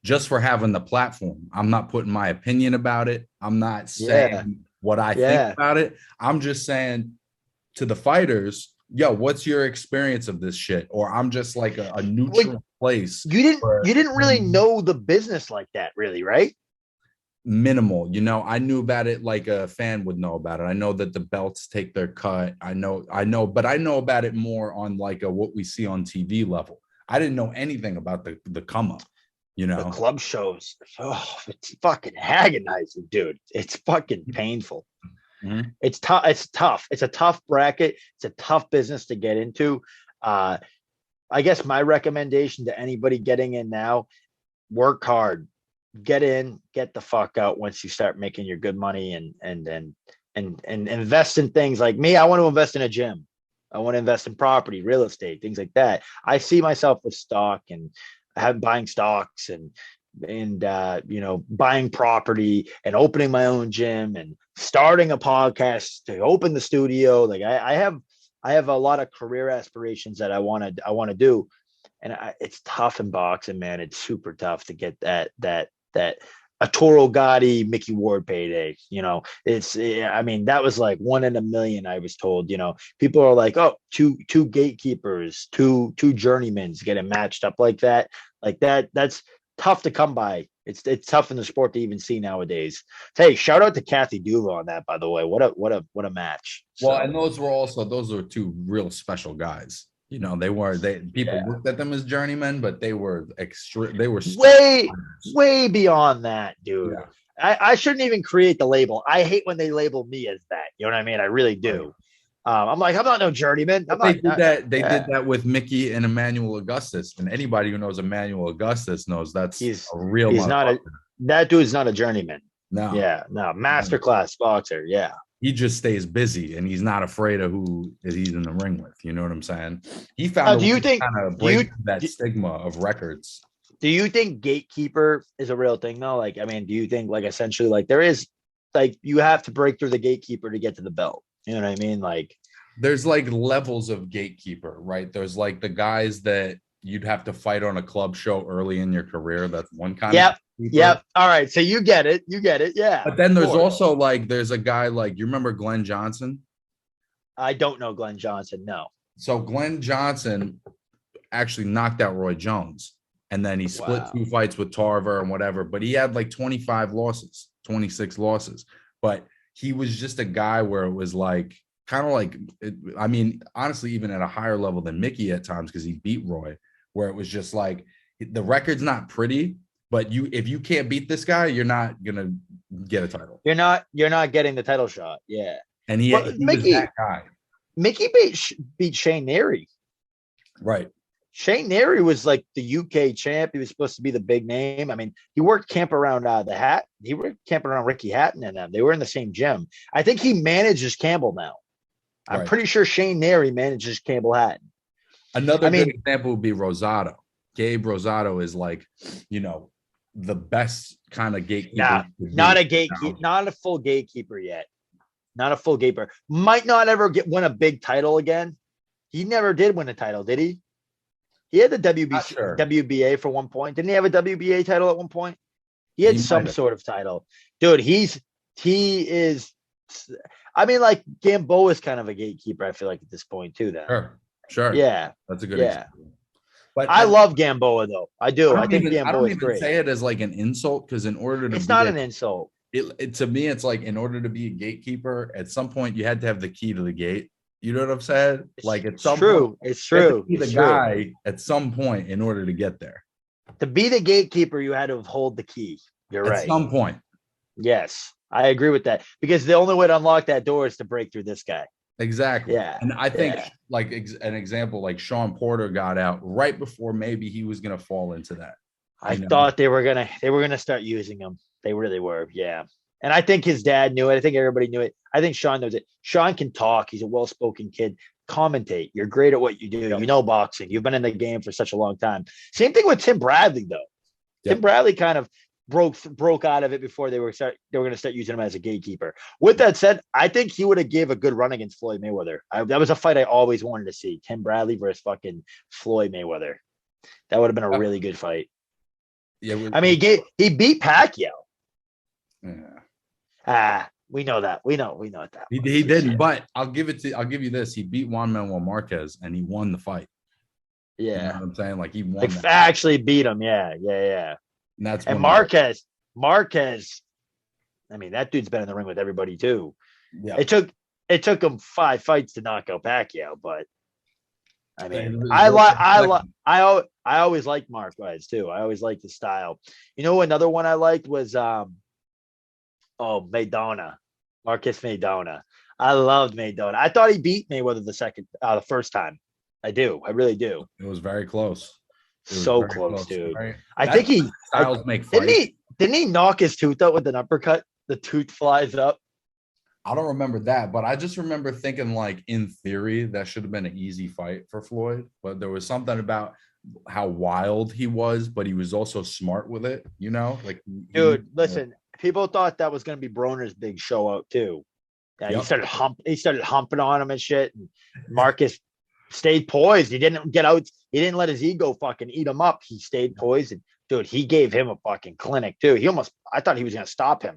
just for having the platform. I'm not putting my opinion about it. I'm not saying what I think about it. I'm just saying to the fighters, yo, what's your experience of this shit? Or I'm just like a neutral place. You didn't really know the business like that, really, right? Minimal. You know, I knew about it like a fan would know about it. I know that the belts take their cut. I know, but I know about it more on like what we see on TV level. I didn't know anything about the come up, you know. The club shows. Oh, it's fucking agonizing, dude. It's fucking painful. Mm-hmm. It's tough. It's tough. It's a tough bracket. It's a tough business to get into. I guess my recommendation to anybody getting in now, work hard, get in, get the fuck out once you start making your good money and and invest in things like me. I want to invest in a gym. I want to invest in property, real estate, things like that. I see myself with stock and buying stocks and buying property and opening my own gym and starting a podcast to open the studio. Like I have a lot of career aspirations that I want to do, and it's tough in boxing, man. It's super tough to get that a Toro Gotti, Mickey Ward payday. That was like 1 in a million. I was told, people are like, oh, two gatekeepers, two journeymans getting matched up like that. That's tough to come by. It's tough in the sport to even see nowadays. Hey, shout out to Kathy Duva on that, by the way. What a match. Well, and those were two real special guys. People looked at them as journeymen, but they were way beyond that, dude. Yeah. I shouldn't even create the label. I hate when they label me as that. You know what I mean? I really do. I'm like, I'm not no journeyman. They did that with Mickey and Emmanuel Augustus, and anybody who knows Emmanuel Augustus knows he's a real. That dude's not a journeyman. No. Yeah. No. Masterclass boxer. Yeah. He just stays busy, and he's not afraid of who he's in the ring with. You know what I'm saying? He found. Do you think that stigma of records? Do you think gatekeeper is a real thing though? Like, I mean, do you think like essentially like there is like you have to break through the gatekeeper to get to the belt? You know what I mean? Like, there's like levels of gatekeeper, right? There's like the guys that you'd have to fight on a club show early in your career. That's one kind of. Yep. All right. So you get it. Yeah. But then there's also like, there's a guy like, you remember Glenn Johnson? I don't know Glenn Johnson. No. So Glenn Johnson actually knocked out Roy Jones. And then he split 2 fights with Tarver and whatever. But he had like 26 losses. But he was just a guy where it was like, kind of like, honestly, even at a higher level than Mickey at times, because he beat Roy, where it was just like, the record's not pretty. But if you can't beat this guy, you're not gonna get a title. You're not getting the title shot. Yeah. And he was that guy. Mickey beat Shane Neary. Right. Shane Neary was like the UK champ. He was supposed to be the big name. I mean, he worked camp around the Hat. He worked camp around Ricky Hatton and them. They were in the same gym. I think he manages Campbell now. I'm pretty sure Shane Neary manages Campbell Hatton. Another good example would be Rosado. Gabe Rosado is like, the best kind of gatekeeper. Not a gatekeeper, not a full gatekeeper yet. Not a full gatekeeper. Might not ever win a big title again. He never did win a title, did he? He had the WBA for one point. Didn't he have a WBA title at one point? He had some sort of title. Dude, he is. I mean, like Gamboa is kind of a gatekeeper, I feel like, at this point too, then. Sure. Yeah. That's a good example. But I love Gamboa, though. I do. I think Gamboa is great. Say it as like an insult, because in order to, it's not an insult. To me, it's like, in order to be a gatekeeper, at some point you had to have the key to the gate. You know what I'm saying? Like at some point, it's true. You had to be the guy at some point in order to get there. To be the gatekeeper, you had to hold the key. You're right. At some point. Yes, I agree with that, because the only way to unlock that door is to break through this guy. Exactly. Yeah. And I think like an example, like Sean Porter got out right before maybe he was going to fall into that. I thought they were going to start using him. They really were. Yeah. And I think his dad knew it. I think everybody knew it. I think Sean knows it. Sean can talk. He's a well-spoken kid. Commentate. You're great at what you do. Yep. You know boxing. You've been in the game for such a long time. Same thing with Tim Bradley, though. Yep. Tim Bradley kind of broke out of it before they were going to start using him as a gatekeeper. With that said, I think he would have gave a good run against Floyd Mayweather. That was a fight I always wanted to see. Tim Bradley versus fucking Floyd Mayweather. That would have been a really good fight. Yeah, I mean, he beat Pacquiao. Yeah. We know that. We know that. He didn't, but I'll give you this. He beat Juan Manuel Marquez and he won the fight. Yeah. You know what I'm saying? Like he won. Like actually beat him. Yeah. And that's Marquez. I mean, that dude's been in the ring with everybody too. Yeah. It took him 5 fights to knock out Pacquiao, but I mean, I always liked Marquez too. I always liked his style. You know, another one I liked was Maidana, Marcus Maidana. I loved Maidana. I thought he beat Mayweather the first time. I really do. It was very close. So close, dude. I think styles make fights. Didn't he knock his tooth out with an uppercut? The tooth flies up. I don't remember that, but I just remember thinking, like, in theory, that should have been an easy fight for Floyd. But there was something about how wild he was, but he was also smart with it, you know? Like, Dude, listen, people thought that was going to be Broner's big show out too. Yeah, Yep. He started humping on him and shit. And Marcus stayed poised. He didn't get out. He didn't let his ego fucking eat him up. He stayed poised. And dude, he gave him a fucking clinic too. I thought he was going to stop him.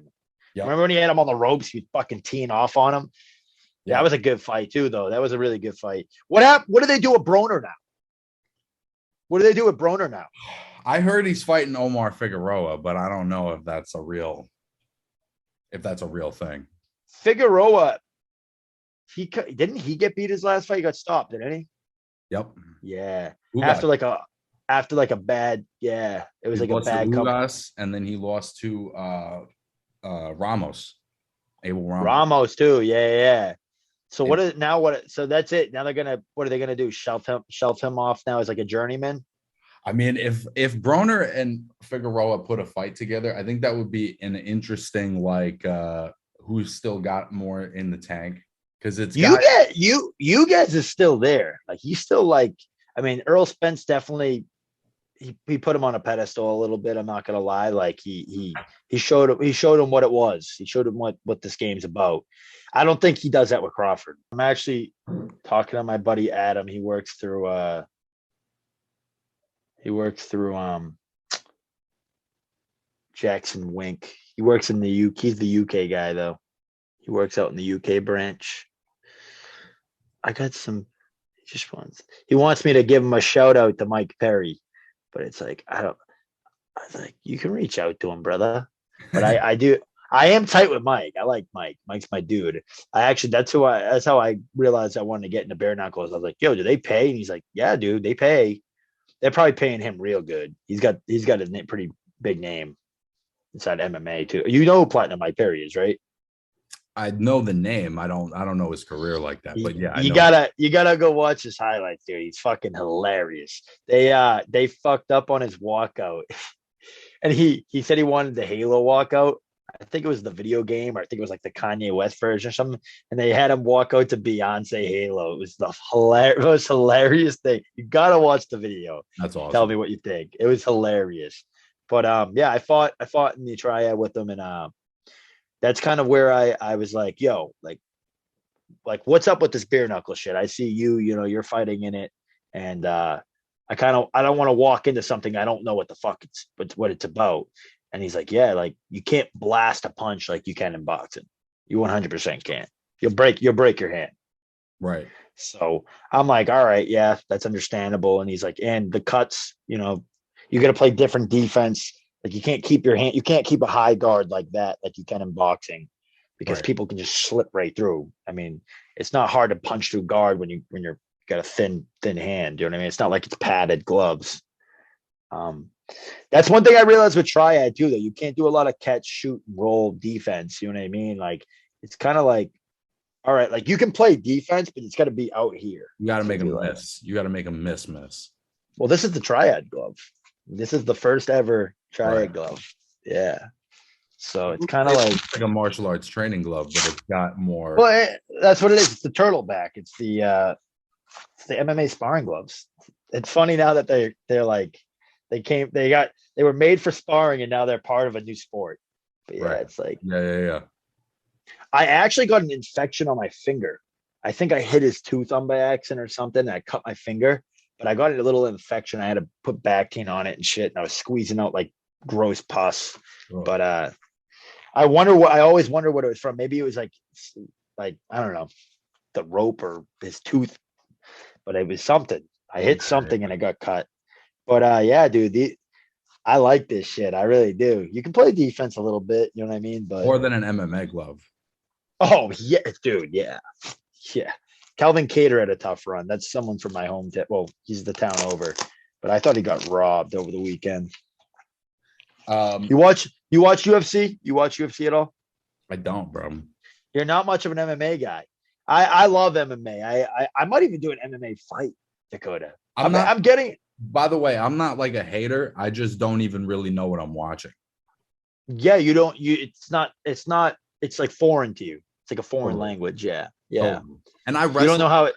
Yep. Remember when he had him on the ropes? He was fucking teeing off on him. Yep. That was a good fight too, though. That was a really good fight. What happened? What do they do with Broner now? What do they do with Broner now? I heard he's fighting Omar Figueroa, but I don't know if that's a real thing. Figueroa, didn't he get beat his last fight? He got stopped, didn't he? Yep. Yeah. After like a bad, it was like a bad Ugas, and then he lost to Ramos. Abel Ramos. Ramos too. Yeah. So so that's it. Now what are they gonna do? Shelf him off now as like a journeyman? I mean, if Broner and Figueroa put a fight together, I think that would be an interesting, like, who's still got more in the tank. Because you guys is still there. Like, he's still like, I mean, Earl Spence definitely he put him on a pedestal a little bit. I'm not gonna lie. Like he showed him what it was. He showed him what this game's about. I don't think he does that with Crawford. I'm actually talking to my buddy Adam. He works through Jackson Wink. He works in the UK. He's the UK guy though. He works out in the UK branch. He wants me to give him a shout out to Mike Perry, but it's like, I was like, you can reach out to him, brother. But I do. I am tight with Mike. I like Mike. Mike's my dude. That's how I realized I wanted to get into bare knuckles. I was like, yo, do they pay? And he's like, yeah, dude, they pay. They're probably paying him real good. He's got a pretty big name inside MMA too. You know who Platinum Mike Perry is, right? I know the name. I don't know his career like that, but yeah, you gotta go watch his highlights, dude. He's fucking hilarious. They fucked up on his walkout, and he said he wanted the Halo walkout. I think it was the video game, or I think it was like the Kanye West version or something. And they had him walk out to Beyonce Halo. It was the most hilarious thing. You gotta watch the video. That's awesome. Tell me what you think. It was hilarious. But I fought in the triad with them, and that's kind of where I was like, yo, like what's up with this bare knuckle shit? I see you're fighting in it, and I don't want to walk into something I don't know what the fuck what it's about. And he's like, yeah, like you can't blast a punch like you can in boxing. You 100% can't. You'll break your hand. Right. So I'm like, all right, yeah, that's understandable. And he's like, and the cuts, you got to play different defense. Like you can't keep a high guard like that, like you can in boxing, because people can just slip right through. I mean, it's not hard to punch through guard when you're got a thin hand. You know what I mean? It's not like it's padded gloves. That's one thing I realized with Triad too, that you can't do a lot of catch, shoot, and roll defense. You know what I mean? Like it's kind of like, all right, like you can play defense, but it's got to be out here. You got to make them miss. You got to make them miss. Well, this is the Triad glove. This is the first ever Triad glove. Yeah. So it's kind of like a martial arts training glove, but it's got more. Well, that's what it is. It's the turtleback. It's the MMA sparring gloves. It's funny now that they're like they were made for sparring, and now they're part of a new sport. But yeah, it's like yeah. I actually got an infection on my finger. I think I hit his tooth on by accident or something, and I cut my finger. But I got a little infection. I had to put Bactine on it and shit, and I was squeezing out like gross pus. Oh. But I always wonder what it was from. Maybe it was like I don't know, the rope or his tooth, but it was something. I hit something and it got cut. But yeah, dude, I like this shit. I really do. You can play defense a little bit, you know what I mean? But more than an MMA glove. Oh yeah, dude, yeah. Calvin Cater had a tough run. That's someone from my hometown. Well, he's the town over, but I thought he got robbed over the weekend. You watch UFC? You watch UFC at all? I don't, bro. You're not much of an MMA guy. I love MMA. I might even do an MMA fight, Dakota. I'm getting. By the way, I'm not like a hater. I just don't even really know what I'm watching. Yeah, you don't. It's like foreign to you. It's like a foreign language. Yeah. Yeah. Totally. And I You don't wrestled know how it,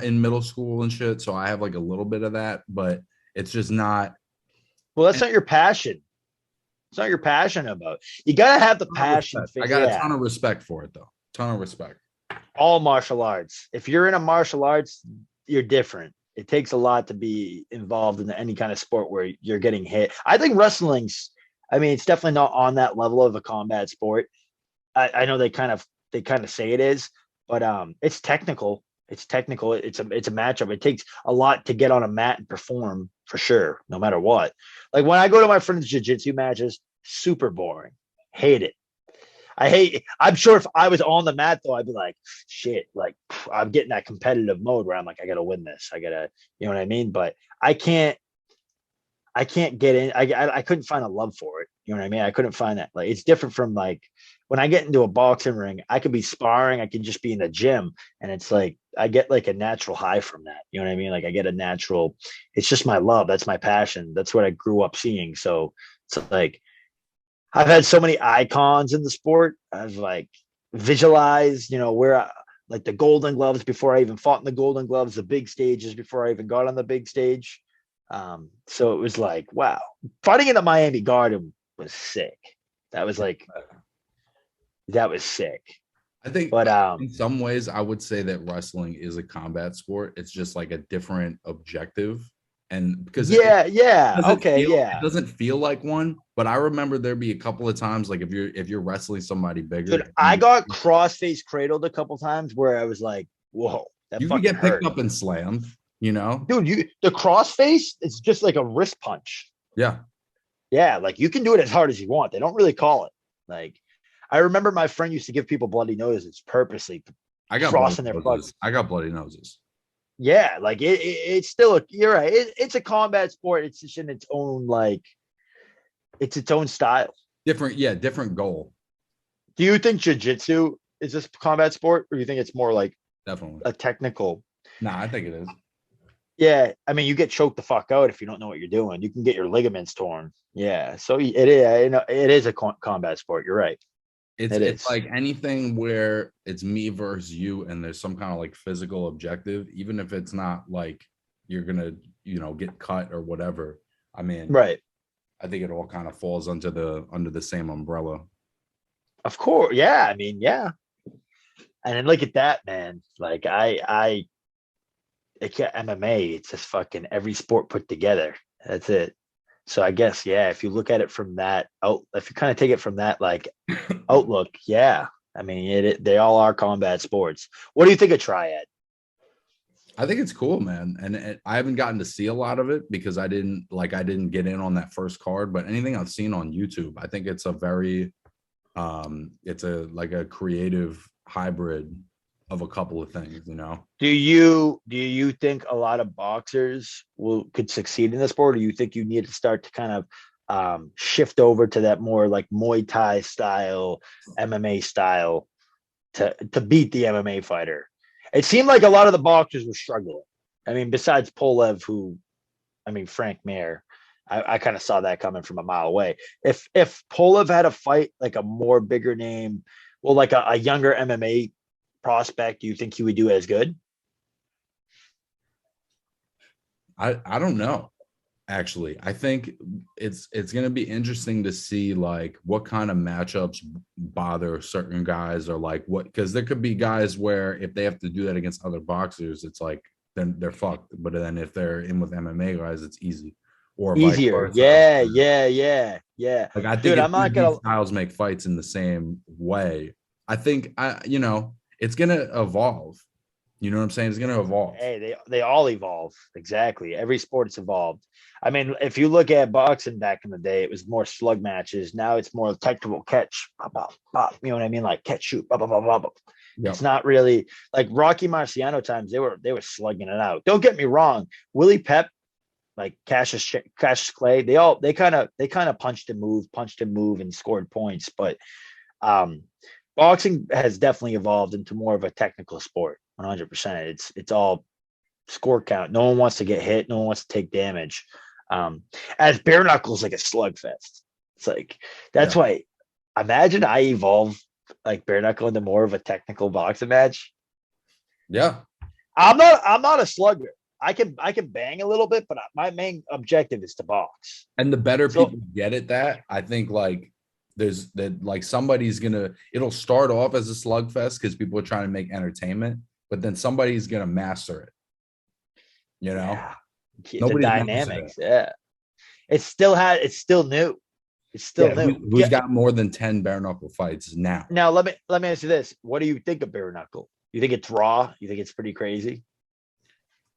in middle school and shit, so I have like a little bit of that, but it's just not. well, that's not your passion. It's not your passion about. You gotta have the passion. I got a ton of respect for it though. Ton of respect. All martial arts. If you're in a martial arts, you're different. It takes a lot to be involved in any kind of sport where you're getting hit. I think wrestling's, I mean, it's definitely not on that level of a combat sport. I know they kind of say it is, but it's technical. It's technical. It's a matchup. It takes a lot to get on a mat and perform for sure, no matter what. Like when I go to my friends' jiu-jitsu matches, super boring. Hate it. I'm sure if I was on the mat though, I'd be like, shit, like I'm getting that competitive mode where I'm like, I gotta win this. I gotta, you know what I mean? But I can't get in. I couldn't find a love for it. You know what I mean? I couldn't find that. Like it's different from like when I get into a boxing ring, I could be sparring, I can just be in the gym, and it's like I get like a natural high from that. You know what I mean? Like I get a natural, it's just my love. That's my passion. That's what I grew up seeing. So it's like I've had so many icons in the sport. I've like visualized, you know, like the Golden Gloves before I even fought in the Golden Gloves, the big stages before I even got on the big stage. So it was like, wow, fighting in the Miami Garden was sick. That was sick. I think, but in some ways, I would say that wrestling is a combat sport. It's just like a different objective, and because it doesn't feel like one. But I remember there be a couple of times, like if you're wrestling somebody bigger. Dude, I got cross-face cradled a couple times where I was like, whoa, that you fucking can get picked hurt. up and slammed. You know, dude, the cross-face is just like a wrist punch. Yeah, like you can do it as hard as you want. They don't really call it. Like I remember my friend used to give people bloody noses purposely. I got crossing bloody their noses. I got bloody noses. Yeah, like it's still you're right. It's a combat sport. It's just in its own it's its own style. Different goal. Do you think jiu-jitsu is this combat sport, or do you think it's more like definitely a technical? Nah, I think it is. Yeah, I mean, you get choked the fuck out if you don't know what you're doing. You can get your ligaments torn. Yeah, so it is. You know, it is a combat sport. You're right. It's like anything where it's me versus you, and there's some kind of like physical objective, even if it's not like you're gonna, get cut or whatever. I mean, right. I think it all kind of falls under the same umbrella. Of course, yeah. I mean, yeah. And then look at that, man. Like MMA, it's just fucking every sport put together. That's it. So I guess, yeah, if you look at it from that if you kind of take it from that like outlook, yeah. I mean, they all are combat sports. What do you think of Triad? I think it's cool, man. And I haven't gotten to see a lot of it because I didn't get in on that first card, but anything I've seen on YouTube, I think it's a very it's a creative hybrid of a couple of things, Do you think a lot of boxers could succeed in this sport, or do you think you need to start to kind of shift over to that more like Muay Thai style, MMA style to beat the MMA fighter? It seemed like a lot of the boxers were struggling. I mean, besides Polev, Frank Mir, I kind of saw that coming from a mile away. If Polev had a fight like a more bigger name, well, like a younger MMA prospect, do you think he would do as good? I don't know. Actually, I think it's going to be interesting to see like what kind of matchups bother certain guys, or like what, because there could be guys where if they have to do that against other boxers, it's like then they're fucked. But then if they're in with MMA guys, it's easy or easier. Yeah. Like I think these styles make fights in the same way. I think it's gonna evolve. You know what I'm saying? It's gonna evolve. Hey, they all evolve. Exactly. Every sport's evolved. I mean, if you look at boxing back in the day, it was more slug matches. Now it's more technical catch. Bop, bop, bop, you know what I mean? Like catch, shoot. Bop, bop, bop, bop. Yep. It's not really like Rocky Marciano times. They were slugging it out. Don't get me wrong. Willie Pep, like Cassius Clay, they kind of punched and move and scored points. But boxing has definitely evolved into more of a technical sport. 100%. It's all score count. No one wants to get hit. No one wants to take damage. As bare knuckles, like a slugfest. It's like that's why. Imagine I evolve like bare knuckle into more of a technical boxing match. Yeah. I'm not a slugger. I can bang a little bit, but my main objective is to box. And the better So- people get at that, I think like there's that like somebody's it'll start off as a slugfest because people are trying to make entertainment, but then somebody's gonna master it. You know, Yeah. The dynamics. It. Yeah. It's still new. It's still new. Who's got more than 10 bare knuckle fights now? Now let me ask you this. What do you think of bare knuckle? You think it's raw? You think it's pretty crazy?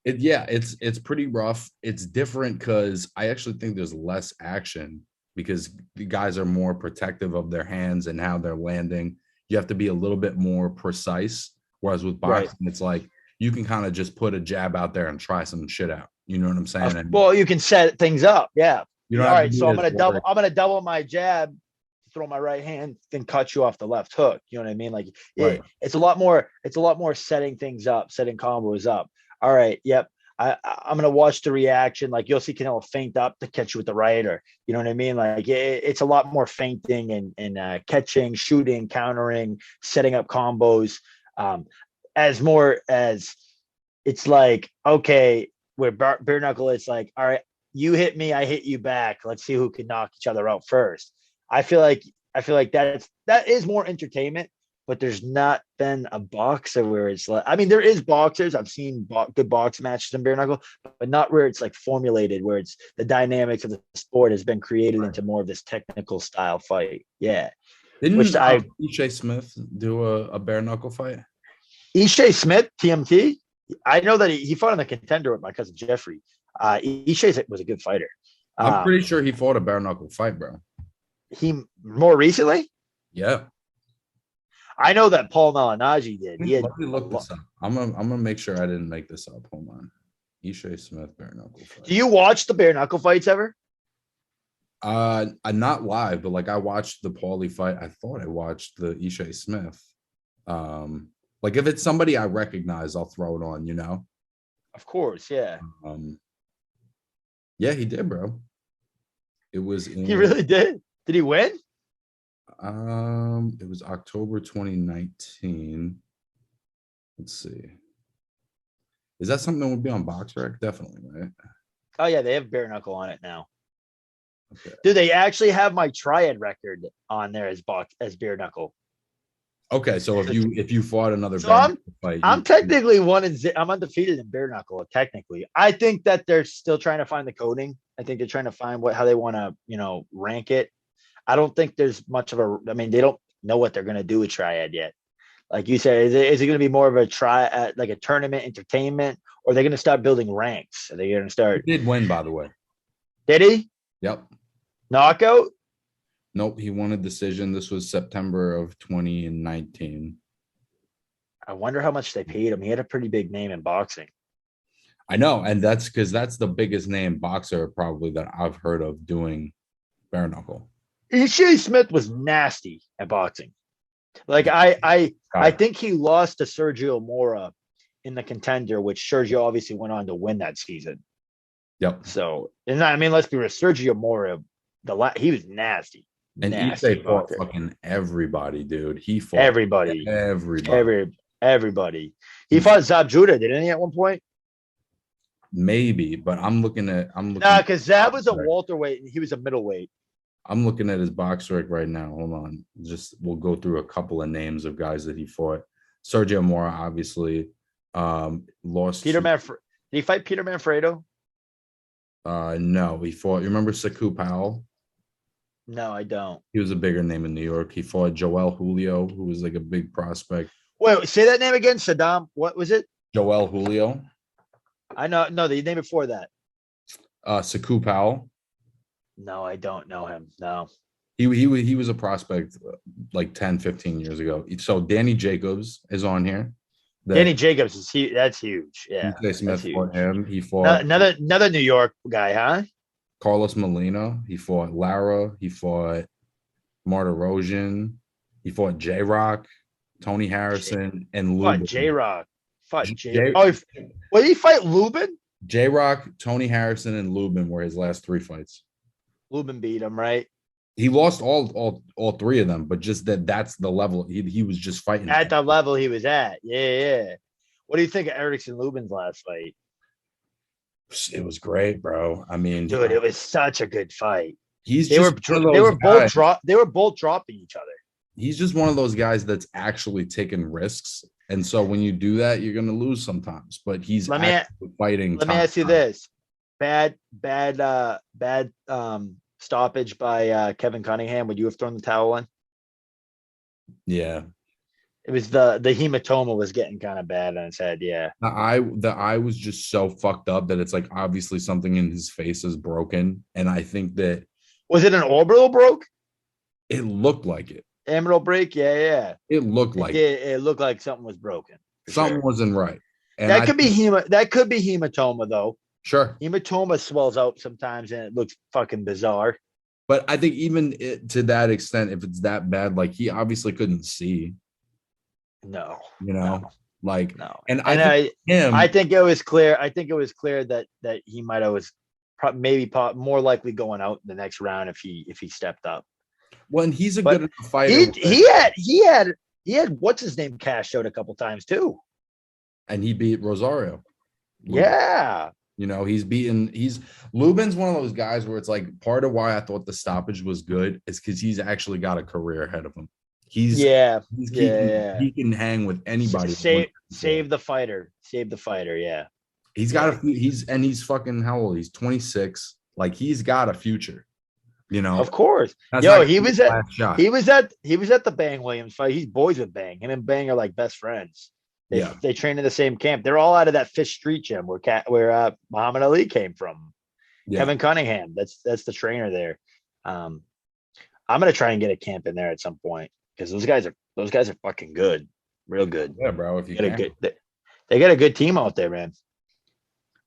It's pretty rough. It's different because I actually think there's less action because the guys are more protective of their hands and how they're landing. You have to be a little bit more precise. Whereas with boxing, It's like you can kind of just put a jab out there and try some shit out. You know what I'm saying? Well, you can set things up. Yeah. You know, all right. So I'm gonna double my jab, throw my right hand, then cut you off the left hook. You know what I mean? Like right. It's a lot more setting things up, setting combos up. All right. Yep. I'm gonna watch the reaction. Like you'll see Canelo feint up to catch you with the right, or you know what I mean. Like it's a lot more feinting and catching, shooting, countering, setting up combos. As more as it's like okay, where bare knuckle, it's like all right, you hit me, I hit you back. Let's see who can knock each other out first. I feel like that is more entertainment. But there's not been a boxer where it's like, I mean, there is boxers. I've seen good box matches in bare knuckle, but not where it's like formulated, where it's the dynamics of the sport has been created into more of this technical style fight. Yeah. Didn't Ishe Smith do a bare knuckle fight? Ishe Smith, TMT. I know that he fought in the Contender with my cousin Jeffrey. Ishe was a good fighter. I'm pretty sure he fought a bare knuckle fight, bro. He more recently? Yeah. I know that Paul Malignaggi did. Let me look this up. I'm gonna make sure I didn't make this up. Hold on. Ishe Smith bare knuckle fight. Do you watch the bare knuckle fights ever? Not live, but like I watched the Paulie fight. I thought I watched the Ishe Smith. Like if it's somebody I recognize, I'll throw it on, you know? Of course, yeah. Yeah, he did, bro. He really did. Did he win? It was October 2019. Let's see. Is that something that would be on BoxRec? Definitely, right? Oh yeah, they have bare knuckle on it now. Okay. Do they actually have my Triad record on there as bare knuckle? Okay, so if you fought another fight, I'm technically I'm undefeated in bare knuckle. Technically, I think that they're still trying to find the coding. I think they're trying to find how they want to rank it. I don't think there's much of a. I mean, they don't know what they're going to do with Triad yet. Like you said, is it going to be more of a like a tournament entertainment, or are they going to start building ranks? Are they going to start? He did win, by the way. Did he? Yep. Knockout? Nope, he won a decision. This was September of 2019. I wonder how much they paid him. He had a pretty big name in boxing. I know, and that's because that's the biggest name boxer probably that I've heard of doing bare knuckle. Ishe Smith was nasty at boxing. Like I think he lost to Sergio Mora in the Contender, which Sergio obviously went on to win that season. Yep. So, and I mean, let's be real. Sergio Mora, he was nasty. And Ishe fought fucking everybody, dude. He fought everybody. He He fought Zab Judah, didn't he, at one point? Maybe, but I'm looking. Nah, because Zab was a welterweight and he was a middleweight. I'm looking at his BoxRec right now. Hold on. We'll go through a couple of names of guys that he fought. Sergio Mora, obviously, lost. Did he fight Peter Manfredo? No, he fought. You remember Saku Powell? No, I don't. He was a bigger name in New York. He fought Joel Julio, who was like a big prospect. Wait, say that name again, Saddam. What was it? Joel Julio. I know. No, the name before that. Saku Powell. No, I don't know him. No. He was a prospect like 10, 15 years ago. So Danny Jacobs is on here. Danny Jacobs is huge. That's huge. Yeah. Smith fought him. He fought another New York guy, huh? Carlos Molina. He fought Lara. He fought Martirosyan. He fought J-Rock, Tony Harrison, and Lubin. Fought J-Rock. What did he fight Lubin? J-Rock, Tony Harrison, and Lubin were his last three fights. Lubin beat him, right? He lost all three of them, but just that's the level he was just fighting At the level he was at. Yeah. What do you think of Erickson Lubin's last fight? It was great, bro. I mean, Dude, it was such a good fight. he's They were just one of those guys. They were both dropping each other. He's just one of those guys that's actually taking risks. And so when you do that, you're going to lose sometimes. But he's fighting. Let me ask you this: bad stoppage by Kevin Cunningham. Would you have thrown the towel in? Yeah, it was the hematoma was getting kind of bad on his head. Yeah, the eye was just so fucked up that it's like obviously something in his face is broken. And I think that was it an orbital broke? It looked like it. Orbital break, yeah. It looked like it looked like something was broken. Something wasn't right. And that could be hematoma though. Sure. Hematoma swells out sometimes and it looks fucking bizarre. But I think even to that extent, if it's that bad, like he obviously couldn't see. No. Like no. And I think it was clear. I think it was clear that he might have was maybe more likely going out in the next round if he stepped up. Well, and he's a good enough fighter. He had what's his name cashed out a couple times too. And he beat Rosario. Yeah. Lubin's one of those guys where it's like part of why I thought the stoppage was good is because he's actually got a career ahead of him. He can hang with anybody. Save the fighter. Yeah. He's fucking how old? He's 26. Like he's got a future. Of course. He was at the Bang Williams fight. He's boys with Bang. Him and Bang are like best friends. They train in the same camp. They're all out of that Fish Street gym where Muhammad Ali came from. Yeah. Kevin Cunningham. That's the trainer there. I'm gonna try and get a camp in there at some point because those guys are fucking good, real good. Yeah, bro. If you they got a good team out there, man.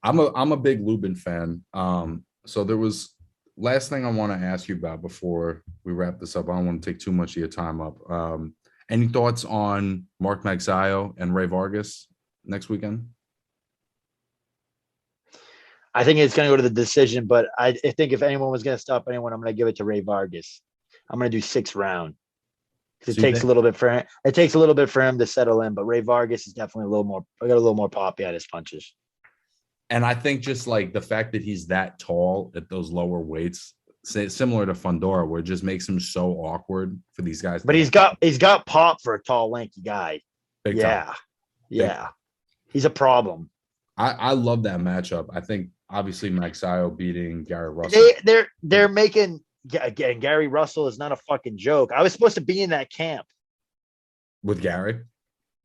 I'm a big Lubin fan. So there was last thing I want to ask you about before we wrap this up. I don't want to take too much of your time up. Any thoughts on Mark Magsayo and Ray Vargas next weekend? I think it's going to go to the decision, but I think if anyone was going to stop anyone, I'm going to give it to Ray Vargas. I'm going to do 6th round because it takes a little bit for him. It takes a little bit for him to settle in, but Ray Vargas is definitely got a little more pop behind his punches. And I think just like the fact that he's that tall at those lower weights, similar to Fundora, where it just makes him so awkward for these guys. But he's got pop for a tall, lanky guy. Big time. He's a problem. I love that matchup. I think obviously Magsayo beating Gary Russell. They're making again. Gary Russell is not a fucking joke. I was supposed to be in that camp with Gary.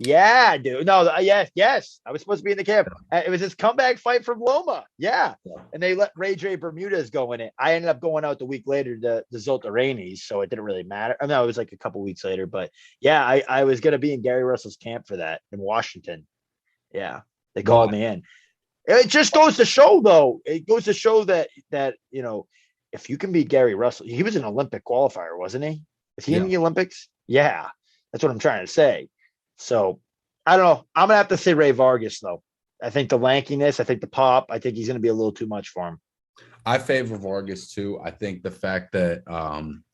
Yeah, dude. No, yes. I was supposed to be in the camp. It was his comeback fight from Loma. Yeah. And they let Ray J Bermudez go in it. I ended up going out the week later to the Zoltarainis, so it didn't really matter. I mean, it was like a couple weeks later, but yeah, I was gonna be in Gary Russell's camp for that in Washington. Yeah, they called me in. It just goes to show, though. It goes to show that if you can beat Gary Russell, he was an Olympic qualifier, wasn't he? Is he in the Olympics? Yeah, that's what I'm trying to say. So I don't know. I'm gonna have to say Ray Vargas though. I think the lankiness, I think the pop, I think he's gonna be a little too much for him. I favor Vargas too. I think the fact that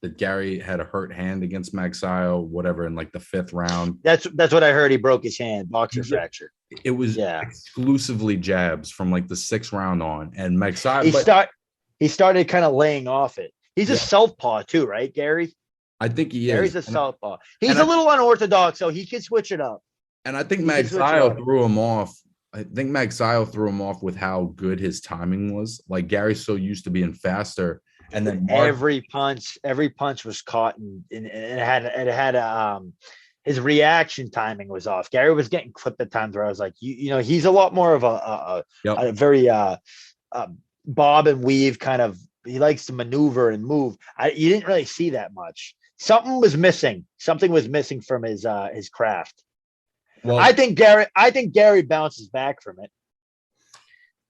that Gary had a hurt hand against Magsayo, whatever, in like the 5th round. That's what I heard. He broke his hand, boxer fracture. It was exclusively jabs from like the 6th round on, and Magsayo. He started kind of laying off it. He's a southpaw too, right, Gary? I think he Gary's is. A southpaw. He's a little unorthodox, so he can switch it up. And I think Magsayo threw him off. I think Magsayo threw him off with how good his timing was. Like Gary's so used to being faster, and then every punch was caught, and it had his reaction timing was off. Gary was getting clipped at times where I was like, he's a lot more of a very bob and weave kind of. He likes to maneuver and move. You didn't really see that much. Something was missing from his craft. Well, I think Gary bounces back from it.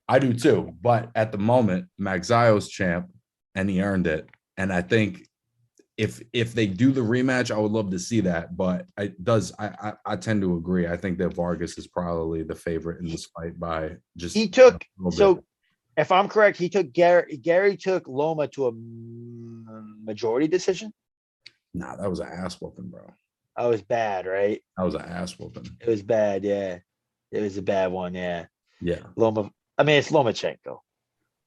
I do too, but at the moment, Magsayo's champ, and he earned it. And I think if they do the rematch, I would love to see that. But I tend to agree. I think that Vargas is probably the favorite in this fight by just If I'm correct, he took Gary took Loma to a majority decision? Nah, that was an ass whooping, bro. Oh, it was bad, right? That was an ass whooping. It was bad, yeah. It was a bad one, yeah. Yeah. It's Lomachenko.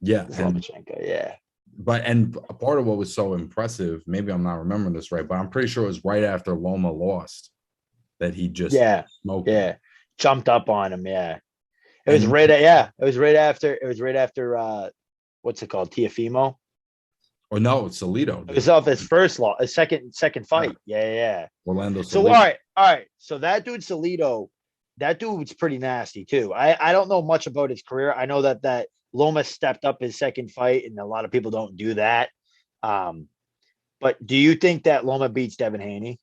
Yeah. It's Lomachenko, yeah. But part of what was so impressive, maybe I'm not remembering this right, but I'm pretty sure it was right after Loma lost that he just smoked him. Jumped up on him, yeah. It was right after what's it called? Teofimo? Or no, it's Salido. It was off his second fight. Yeah. Orlando Salido. So all right. So that dude Salido, that dude's pretty nasty too. I don't know much about his career. I know that Loma stepped up his second fight, and a lot of people don't do that. But do you think that Loma beats Devin Haney?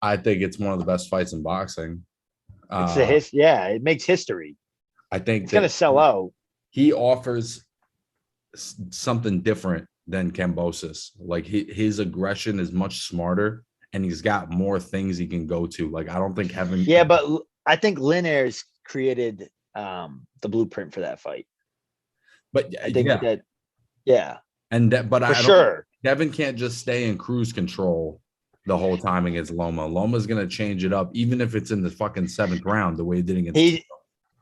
I think it's one of the best fights in boxing. It makes history. I think it's gonna sell out. He offers something different than Kambosos. Like his aggression is much smarter, and he's got more things he can go to. Like I don't think having but I think Linares created the blueprint for that fight. But I think but for sure, Devin can't just stay in cruise control the whole time against Loma. Loma's gonna change it up, even if it's in the fucking 7th round, the way he did against.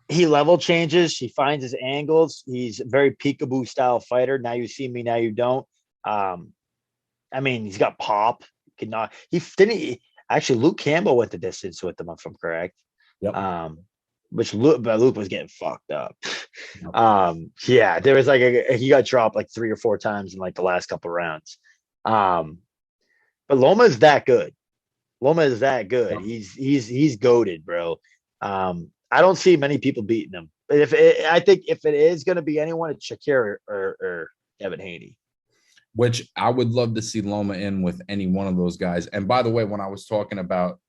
He level changes. He finds his angles. He's a very peekaboo style fighter. Now you see me, now you don't. He's got pop. Actually, Luke Campbell went the distance with him, if I'm correct. Yep. Luke was getting fucked up. There was he got dropped like 3 or 4 times in like the last couple of rounds. But Loma is that good. Yep. He's goated, bro. I don't see many people beating him. But I think if it is going to be anyone, it's Shakira or Devin Haney. Which I would love to see Loma in with any one of those guys. And by the way, when I was talking about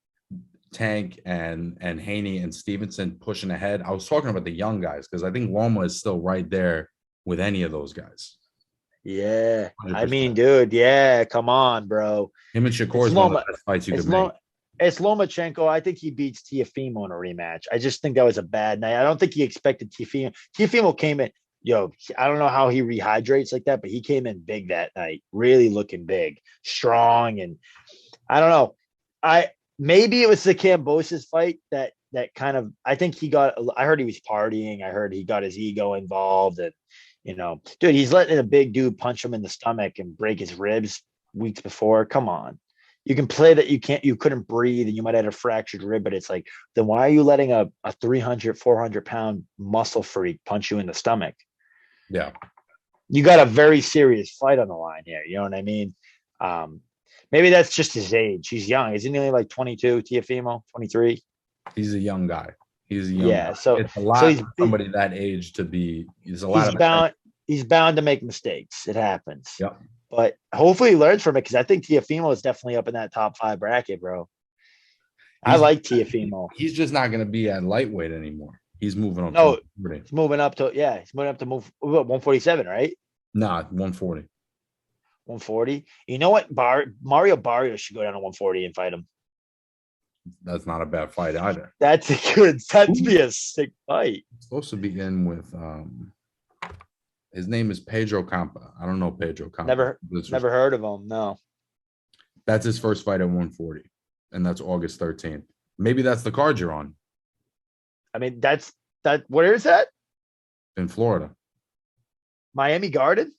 Tank and Haney and Stevenson pushing ahead, I was talking about the young guys because I think Loma is still right there with any of those guys. Yeah. 100%. I mean, dude, yeah, come on, bro. Him and Shakur is one of the best fights you could make. It's Lomachenko. I think he beats Teofimo in a rematch. I just think that was a bad night. I don't think he expected Teofimo. Teofimo came in, I don't know how he rehydrates like that, but he came in big that night, really looking big, strong. And I don't know. Maybe it was the Kambosos fight that kind of, I heard he was partying. I heard he got his ego involved. And, dude, he's letting a big dude punch him in the stomach and break his ribs weeks before. Come on. You can play that you couldn't breathe and you might have a fractured rib, but it's like, then why are you letting a 300, 400 pound muscle freak punch you in the stomach? Yeah. You got a very serious fight on the line here. You know what I mean? Maybe that's just his age. He's young. Isn't he only like 22, Teofimo, 23? He's a young guy. He's a young guy. So it's a lot for somebody that age to be. He's bound to make mistakes. It happens. Yep. But hopefully he learns from it because I think Teofimo is definitely up in that top 5 bracket, bro. I like Teofimo. He's just not going to be at lightweight anymore. He's moving on. No, he's moving up to 147, right? Nah, 140. 140. You know what? Mario Barrios should go down to 140 and fight him. That's not a bad fight either. That'd be a sick fight. It's supposed to be in with his name is Pedro Campa. I don't know Pedro Campa. Never heard of him. No. That's his first fight at 140, and that's August 13th. Maybe that's the card you're on. I mean, where is that? In Florida. Miami Garden?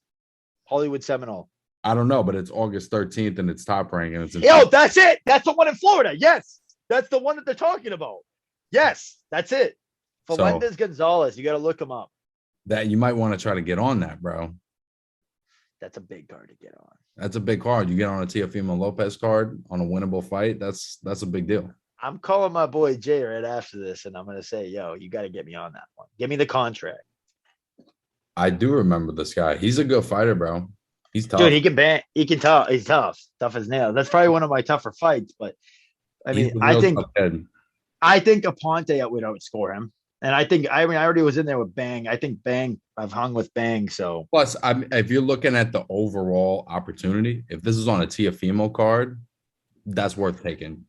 Hollywood Seminole. I don't know, but it's August 13th and it's Top Rank and it's that's it. That's the one in Florida. Yes. That's the one that they're talking about. Yes, that's it. Melendez Gonzalez. You got to look him up. That you might want to try to get on that, bro. That's a big card to get on. That's a big card. You get on a Teofimo Lopez card on a winnable fight. That's a big deal. I'm calling my boy Jay right after this, and I'm going to say, you got to get me on that one. Give me the contract. I do remember this guy. He's a good fighter, bro. He's tough. Dude, he can bang. He can tough. He's tough. Tough as nails. That's probably one of my tougher fights. But I mean, I think Aponte would outscore him. And I already was in there with Bang. I think Bang, I've hung with Bang. So plus, if you're looking at the overall opportunity, if this is on a Teofimo card, that's worth taking.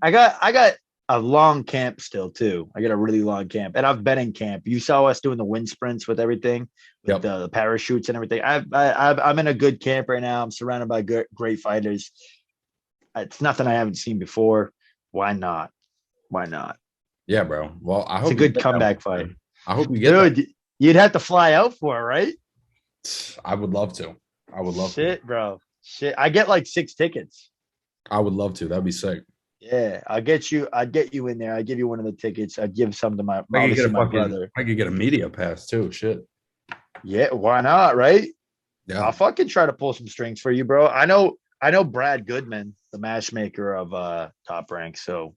I got a long camp still too. I got a really long camp, and I've been in camp. You saw us doing the wind sprints with everything, with the parachutes and everything. I'm in a good camp right now. I'm surrounded by great fighters. It's nothing I haven't seen before. Why not? Why not? Yeah, bro. Well, I hope it's a good comeback fight. I hope you get Dude, you'd have to fly out for it, right? I would love to. I would love to. Bro. Shit. I get like 6 tickets. I would love to. That'd be sick. Yeah, I'd get you in there. I'd give you one of the tickets. I'd give some to my brother. I could get a media pass too. Shit. Yeah, why not? Right? Yeah. I'll fucking try to pull some strings for you, bro. I know Brad Goodman, the matchmaker of Top Rank. So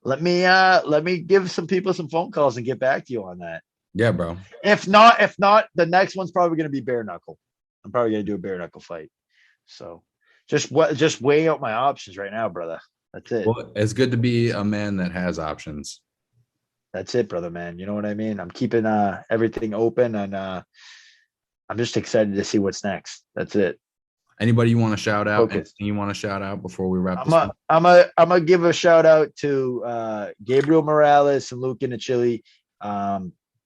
let me give some people some phone calls and get back to you on that. Yeah, bro. If not, the next one's probably gonna be bare knuckle. I'm probably gonna do a bare knuckle fight. So just weighing out my options right now, brother. That's it. Well, it's good to be a man that has options. That's it, brother, man. You know what I mean? I'm keeping everything open, and I'm just excited to see what's next. That's it. Anybody you want to shout out? Anything you want to shout out before we wrap this up? I'm gonna give a shout out to Gabriel Morales and Luke Chile.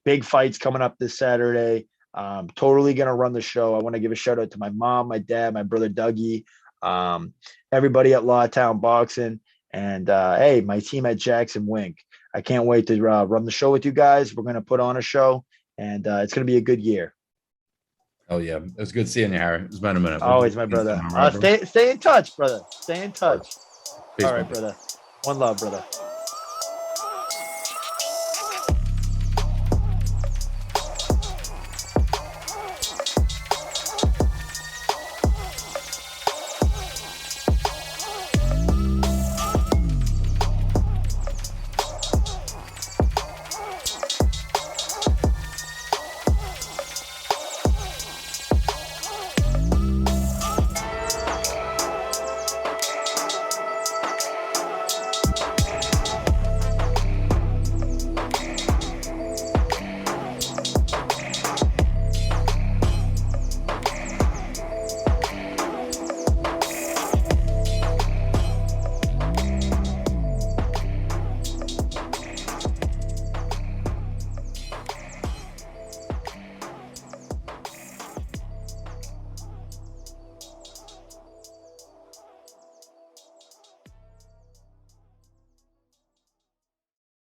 Big fights coming up this Saturday. Totally gonna run the show. I want to give a shout out to my mom, my dad, my brother Dougie, everybody at Lawtown Boxing, and hey, my team at Jackson Wink. I can't wait to run the show with you guys. We're gonna put on a show, and it's gonna be a good year. Oh yeah, it was good seeing you, Harry. It's been a minute. Always, my brother. Stay in touch, brother. Stay in touch. Peace, all right, brother. One love, brother.